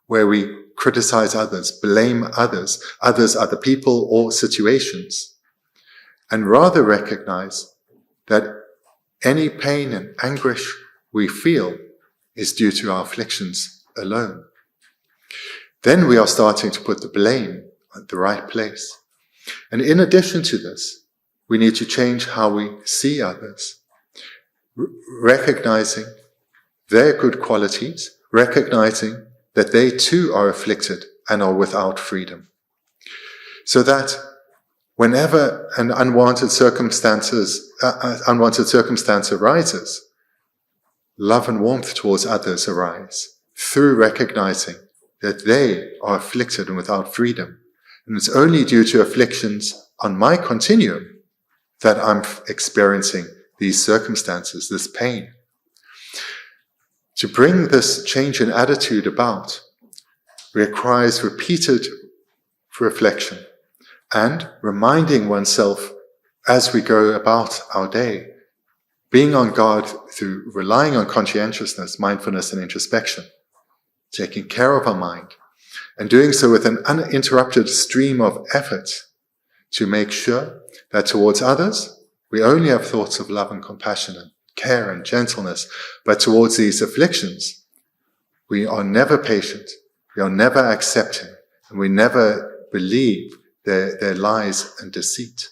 where we criticize others, blame others, other people or situations, and rather recognize that any pain and anguish we feel is due to our afflictions alone. Then we are starting to put the blame at the right place. And in addition to this, we need to change how we see others, recognizing their good qualities, recognizing that they too are afflicted and are without freedom. So that whenever an unwanted circumstance arises, love and warmth towards others arise through recognizing that they are afflicted and without freedom. And it's only due to afflictions on my continuum that I'm experiencing these circumstances, this pain. To bring this change in attitude about requires repeated reflection and reminding oneself as we go about our day, being on guard through relying on conscientiousness, mindfulness, and introspection, taking care of our mind, and doing so with an uninterrupted stream of effort to make sure that towards others, we only have thoughts of love and compassion and care and gentleness, but towards these afflictions, we are never patient, we are never accepting, and we never believe their lies and deceit.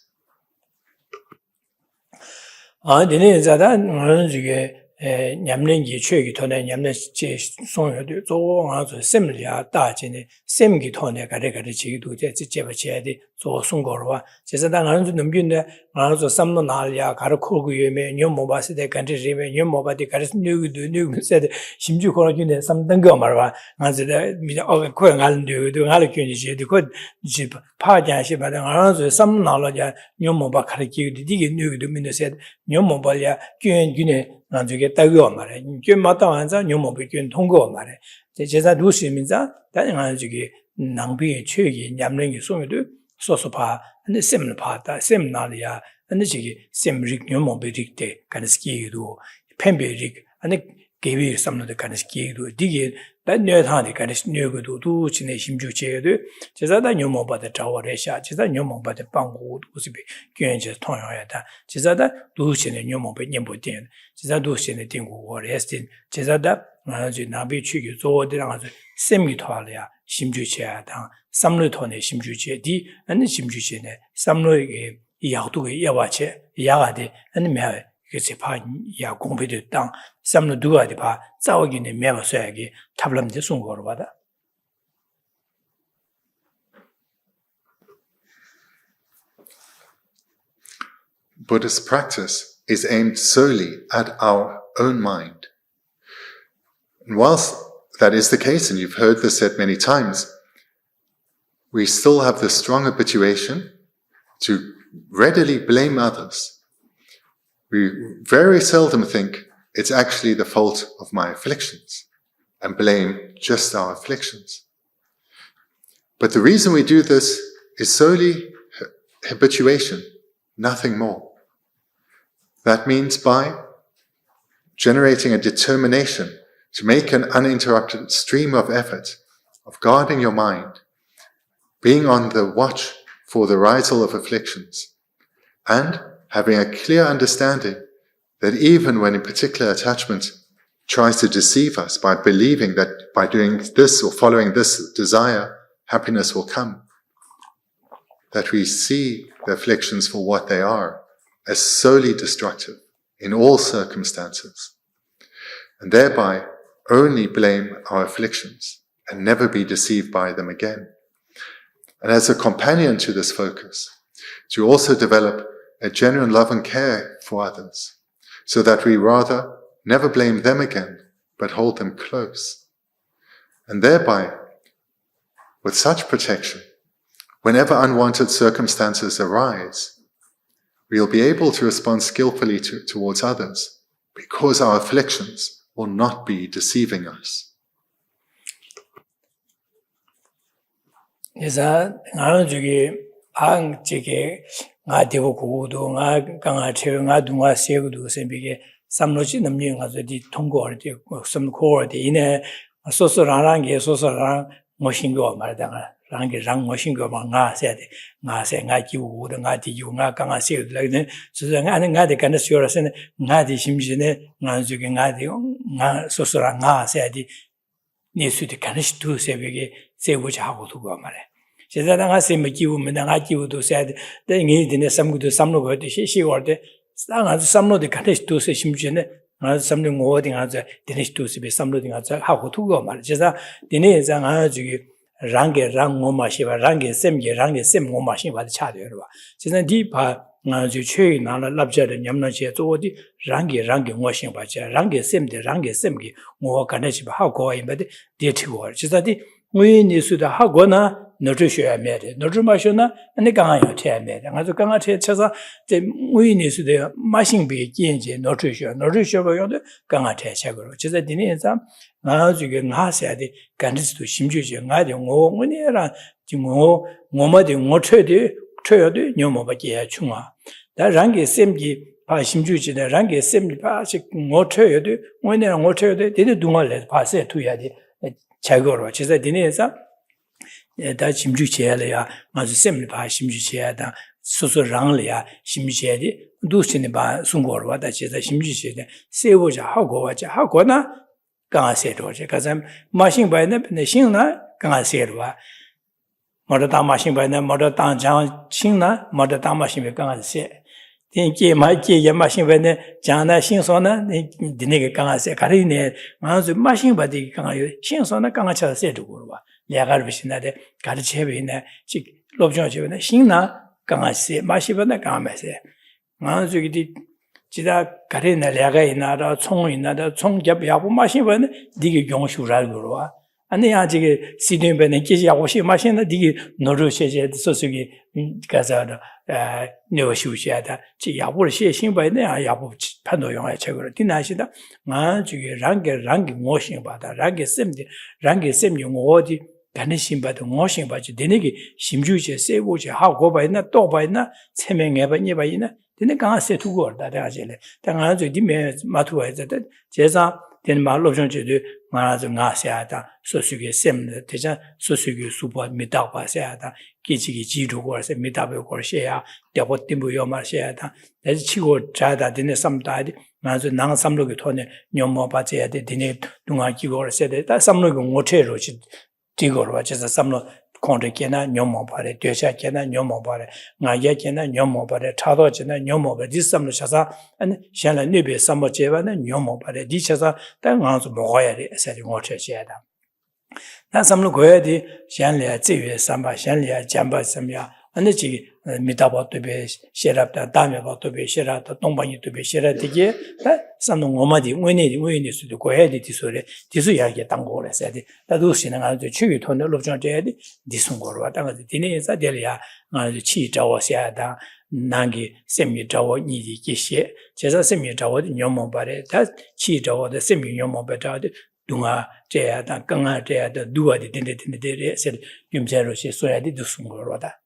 냠랭기 최기 토네 냠랭지 송여도 조가서 셈리아 다지네 셈기 토네 가래가지기도 제제버치야디 조 송거와 제사당하는 좀 넘긴데 알아서 삼노 날이야 가르코고 예매 녀모바스데 간지리메 녀모바디 가르스 뉴세데 심주 거라준데 삼등거 말와 나즈데 미어 코에 갈는데도 갈kyun지데 그 집 파자시 바당 알아서 삼나라자 녀모바 가르키기 디게 뉴도 민세데 녀모발야 균균에 나중에 따고 말해. 균 맞다 완자 녀모비 균 통고 말해. 제사 두시면서 다른 가지고 낭비 최기 냠랭이 소미도 소소파 근데 셈을 파다 셈나리아 근데 지기 셈릭 뇨모베릭데 간스키도 펜베릭 아니 개비 삼는데 간스키도 디게 단녀타데 간스녀고도 두 진의 심주체도 제자다 뇨모바데 자워레샤 제자 뇨모바데 방고 우스비 괜찮 통용하다 제자다 두 진의 뇨모베 님보된 제자 두 진의 띵고 워레스틴 제자다 아주 나비 취기 조어들랑 아주 셈이 토알이야 심주체야다 삼르토네 심주체디 아니 심주체네 삼로에게 야도게 야와체 야가데 아니 매 그치 파 야공비도 땅 삼로 두가데 파 자오기네 매버서야기 탑람데 송거로 받아 Buddhist practice is aimed solely at our own mind. And whilst that is the case, and you've heard this said many times, we still have the strong habituation to readily blame others. We very seldom think it's actually the fault of my afflictions and blame just our afflictions. But the reason we do this is solely habituation, nothing more. That means by generating a determination to make an uninterrupted stream of effort, of guarding your mind, being on the watch for the risal of afflictions, and having a clear understanding that even when a particular attachment tries to deceive us by believing that by doing this or following this desire, happiness will come, that we see the afflictions for what they are, as solely destructive in all circumstances, and thereby only blame our afflictions and never be deceived by them again. And as a companion to this focus, to also develop a genuine love and care for others, so that we rather never blame them again, but hold them close. And thereby, with such protection, whenever unwanted circumstances arise, we'll be able to respond skillfully towards others, because our afflictions will not be deceiving us. 그래서 나는 저기 안 저게 나 되고 고도 나 강아 체가 누가 세고도 선비게 삼로지 넘는 가서디 통고할 때 섬고할 때 이내 소소라랑 게 소소랑 뭐신거 말다가 랑게랑 뭐신거 막가 세야 돼 나세 나 기우도 나 디유 나 강아 세고는 소소랑 아는 나데 간다 쉬어서는 나디 심지네 나 저기 나디 나 소소랑 나 세야디 네수디 간시 두 세베게 세고자 하고 두고 말해. 제자당아 세면 기우면 나가 기우도 세야 돼. 내가 이제 삼구도 삼로 거기 시시월 때 상아서 삼로도 간시 두 세 심지네 나 삼는 거 어디 가서 데니스 두 세베 삼로도 가서 하고 두고 말해. 제가 데네 장아 저기 랑게 랑 뭐마시바 랑게 셈게 랑게 셈 뭐마시 받아 차대요 봐. 제가 디파 나저 최이 나라 납자의 냠나제 저어디 랑게 뭐신 받자 랑게 셈데 랑게 셈게 뭐 간에지 하고 이베데 데티고 제가디 우인이 수다 하거나 너를 쉬어야 돼. 너를 마셔나 아니 강아요 쳐야 돼. 아주 강아 쳐서 제 우인이 수다 마신비 기인지 너를 쉬어가요도 강아 쳐고 제가 디네서 나중에 나서야 돼. 간지도 심주지 나데 뭐니라 지금 뭐마데 뭐 쳐야 돼. 녀모밖에 중화. 다 랑게 셈기 바 심주지네 랑게 셈기 바식 뭐 쳐야 돼. 뭐니라 뭐 쳐야 돼. 되게 동안에 봐서 두야 돼. 자고로 제가 디네서 다 심주체야야 맞아 셈을 봐 심주체야다 소소랑이야 심주체야디 두신이 봐 송고로 와다 제가 심주체데 세고자 하고 와자 하고나 강아세로제 가자 마신 바에는 신나 강아세로와 뭐다 마신 바에는 뭐다 당장 신나 뭐다 당마신 강아세 땡게 마이게 마신 바에는 장나 신소나 니네가 강아세 가리네 맞아 마신 바디 강아요 신소나 강아차 세도고 와 내가 비신나데 가르쳐베네 즉 롭정어베네 신나 강아세 마시바나 강아메세 맞아기 지다 가리네 내가 이나라 총이나다 총잡 야부 마시바네 디게 용슈라고 와 아니 아직 시드베네 계시하고 시 마시나 디게 노르셰제 소소기 가자다 네오슈샤다 지 야부를 시신바네 야부 판도용의 책으로 디나시다 아주게 랑게 모신 바다 랑게 셈디 랑게 셈용 어디 가는 심바도 모신 바지 되네기 심주제 세고제 하고 바이나 또 바이나 체명해 바니 바이나 되네 강아세 두고 얼다 대가지래 당아저 디메 마투에서 제사 된 말로 정제도 말아서 나세하다 소수게 셈네 대자 소수게 수바 미다바세하다 기지기 지루고 해서 미다베고 거셔야 대보팀부 요마셔야다 내가 치고 자다 되네 삼다디 맞아 나 삼로게 토네 녀모 바제야 돼 되네 동아 기고를 세대 다 삼로게 못해로 디고로 와서 삼로 콘데케나 녀모 바래 되샤케나 녀모 바래 나야케나 녀모 바래 차도제나 녀모 바래 디삼로 샤사 아니 샬라 네베 삼모 제바나 녀모 바래 디샤사 땅아서 먹어야 돼 세리 못해셔야다 나 삼로 고야디 샬리아 제외 삼바 샬리아 잠바 삼야 아니지 미다바토베 셰랍다 다메바토베 셰라다 동방이토베 셰라디게 삼노 오마디 외네디 수도 고야디 디소레 디수야게 땅고레세디 다도 신앙아도 추위 돈을 롭정제야디 디송고로 땅아디 디네사 데리아 아주 치 자워샤다 난기 셈미 자워 니디 기셰 제사 셈미 자워디 녀모바레 다치 자워데 셈미 녀모바다디 둥아 제야다 강아 제야다 두아디 딘데딘데레 세 юм제로시 소야디 두송고로다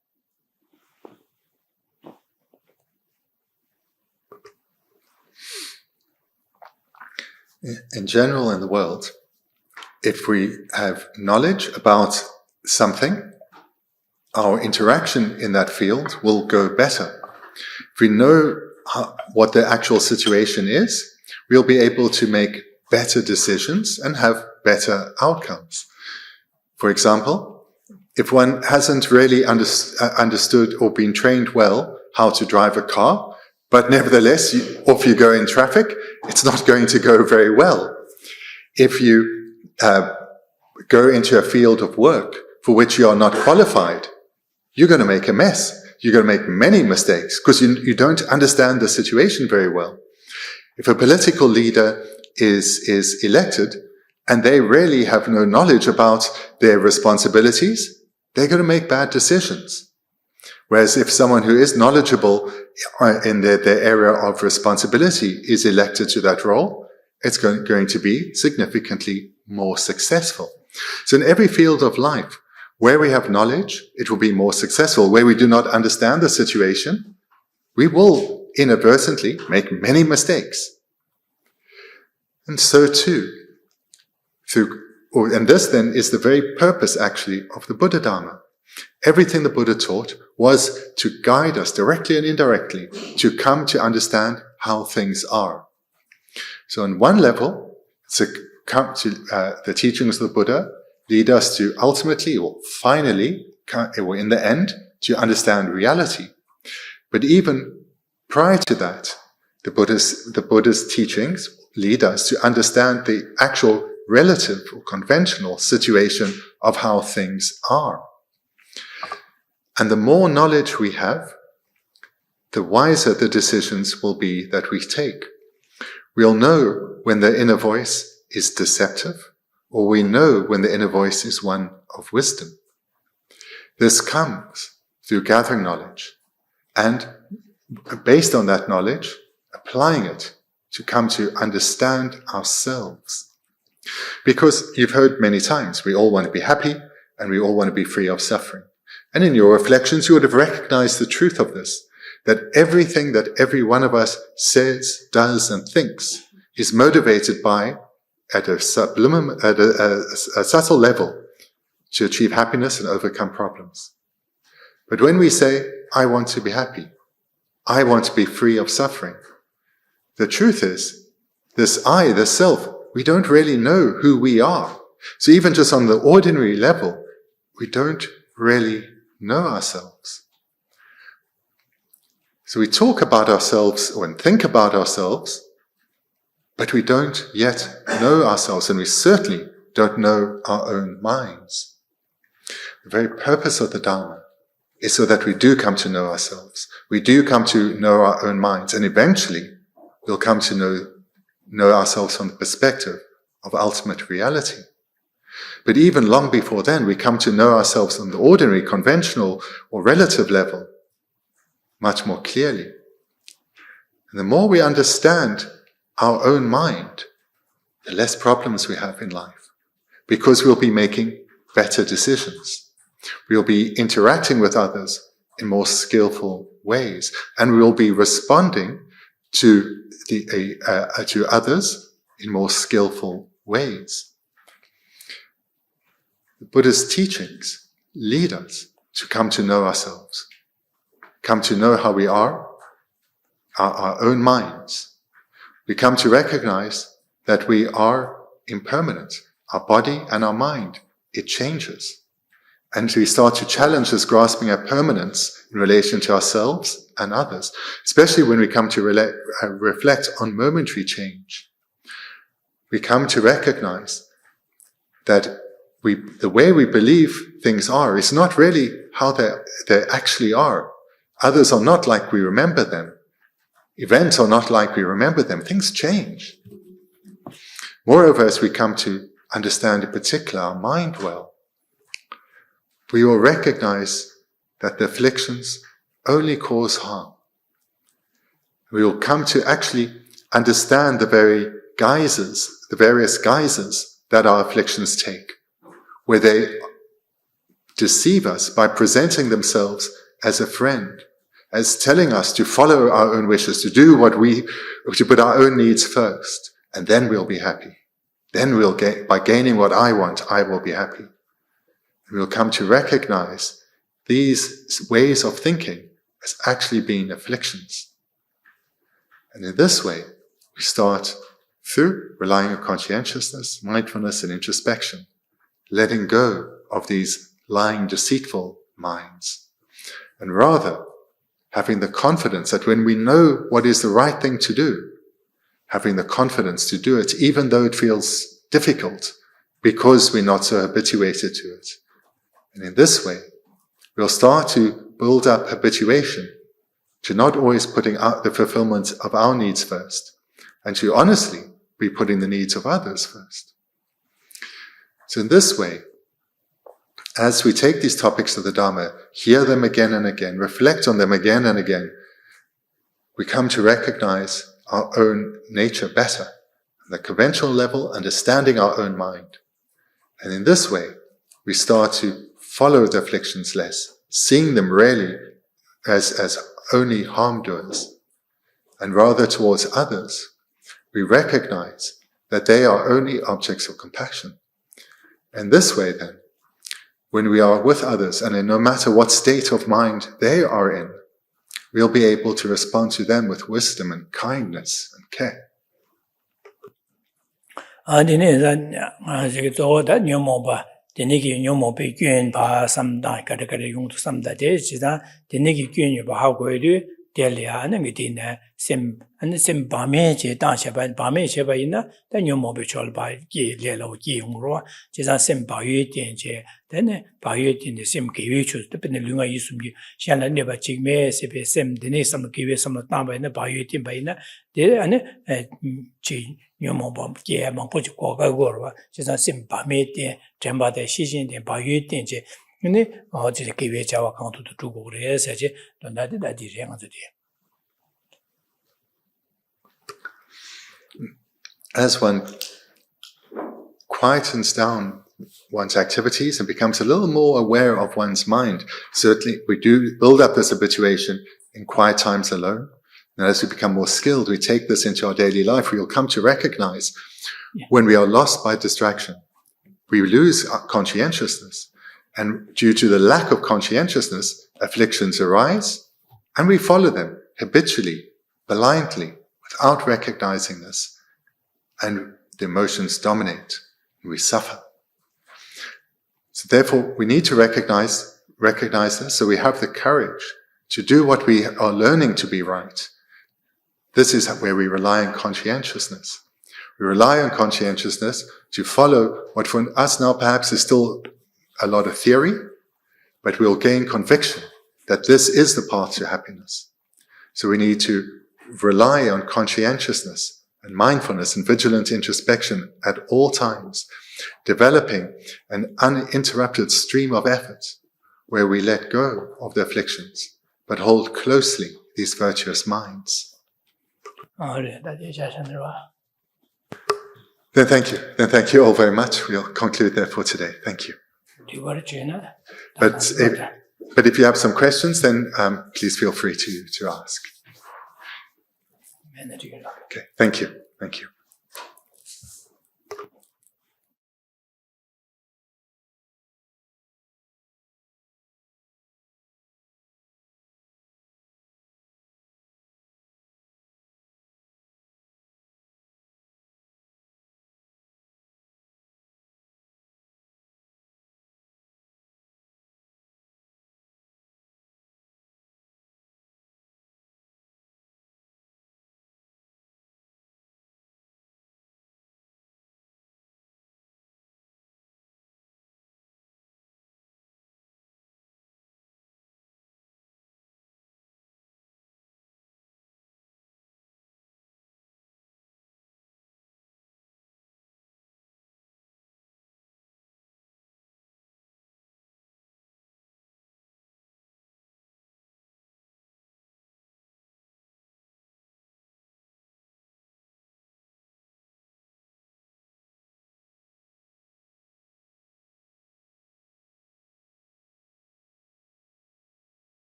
In general, in the world, if we have knowledge about something, our interaction in that field will go better. If we know what the actual situation is, we'll be able to make better decisions and have better outcomes. For example, if one hasn't really understood or been trained well how to drive a car, but nevertheless, if you go in traffic, it's not going to go very well. If you go into a field of work for which you are not qualified, you're going to make a mess. You're going to make many mistakes because you don't understand the situation very well. If a political leader is elected and they really have no knowledge about their responsibilities, they're going to make bad decisions. Whereas if someone who is knowledgeable in their area of responsibility is elected to that role, it's going to be significantly more successful. So in every field of life, where we have knowledge, it will be more successful. Where we do not understand the situation, we will inadvertently make many mistakes. And so too, and this then is the very purpose actually of the Buddha Dharma. Everything the Buddha taught was to guide us directly and indirectly to come to understand how things are. So on one level, the teachings of the Buddha lead us to ultimately or finally, or in the end, to understand reality. But even prior to that, the Buddha's teachings lead us to understand the actual relative or conventional situation of how things are. And the more knowledge we have, the wiser the decisions will be that we take. We'll know when the inner voice is deceptive, or we know when the inner voice is one of wisdom. This comes through gathering knowledge, and based on that knowledge, applying it to come to understand ourselves. Because you've heard many times, we all want to be happy, and we all want to be free of suffering. And in your reflections, you would have recognized the truth of this, that everything that every one of us says, does, and thinks is motivated by, at a subtle level, to achieve happiness and overcome problems. But when we say, I want to be happy, I want to be free of suffering, the truth is, this I, this self, we don't really know who we are. So even just on the ordinary level, we don't really know ourselves. So we talk about ourselves and think about ourselves, but we don't yet know ourselves, and we certainly don't know our own minds. The very purpose of the Dharma is so that we do come to know ourselves. We do come to know our own minds, and eventually we'll come to know ourselves from the perspective of ultimate reality. But even long before then, we come to know ourselves on the ordinary, conventional, or relative level much more clearly. And the more we understand our own mind, the less problems we have in life, because we'll be making better decisions. We'll be interacting with others in more skillful ways, and we'll be responding to others in more skillful ways. The Buddha's teachings lead us to come to know ourselves, come to know how we are, our own minds. We come to recognize that we are impermanent, our body and our mind. It changes. And we start to challenge this grasping at permanence in relation to ourselves and others, especially when we come to reflect on momentary change. We come to recognize that the way we believe things are is not really how they actually are. Others are not like we remember them. Events are not like we remember them. Things change. Moreover, as we come to understand in particular our mind well, we will recognize that the afflictions only cause harm. We will come to actually understand the various guises that our afflictions take, where they deceive us by presenting themselves as a friend, as telling us to follow our own wishes, to put our own needs first, and then we'll be happy. Then by gaining what I want, I will be happy. We'll come to recognize these ways of thinking as actually being afflictions. And in this way, we start through relying on conscientiousness, mindfulness, and introspection, letting go of these lying, deceitful minds, and rather having the confidence that when we know what is the right thing to do, having the confidence to do it, even though it feels difficult, because we're not so habituated to it. And in this way, we'll start to build up habituation to not always putting out the fulfillment of our needs first, and to honestly be putting the needs of others first. So in this way, as we take these topics of the Dharma, hear them again and again, reflect on them again and again, we come to recognize our own nature better, on the conventional level, understanding our own mind. And in this way, we start to follow the afflictions less, seeing them really as only harm doers, and rather towards others, we recognize that they are only objects of compassion. And this way then, when we are with others, and no matter what state of mind they are in, we'll be able to respond to them with wisdom and kindness and care. sim bame je da sheba bame sheba ina da nyomo be chol ba ki le lo ki ngro je sa sim ba yue tian je de ne ba yue tian de sim ge yue chu de ne lunga yi sum ji shan la ne ba jing me se be sim de ne sam ge yue sam la ta ba ne ba yue tian ba ina de ane ji nyomo ba ge ma po ji ko ga go ro je sa sim ba me tian zhen ba de xi xin de ba yue tian je ne je ge yue jia wa kang tu de zhu go re se je don da de da ji yang zhe de. As one quietens down one's activities and becomes a little more aware of one's mind, certainly we do build up this habituation in quiet times alone. And as we become more skilled, we take this into our daily life. We will come to recognize when we are lost by distraction, we lose our conscientiousness. And due to the lack of conscientiousness, afflictions arise and we follow them habitually, blindly, without recognizing this. And the emotions dominate, and we suffer. So therefore, we need to recognize this, so we have the courage to do what we are learning to be right. This is where we rely on conscientiousness. We rely on conscientiousness to follow what for us now perhaps is still a lot of theory, but we'll gain conviction that this is the path to happiness. So we need to rely on conscientiousness and mindfulness and vigilant introspection at all times, developing an uninterrupted stream of effort where we let go of the afflictions, but hold closely these virtuous minds. Then thank you all very much. We'll conclude there for today. Thank you. But if you have some questions, then please feel free to ask. Okay, thank you.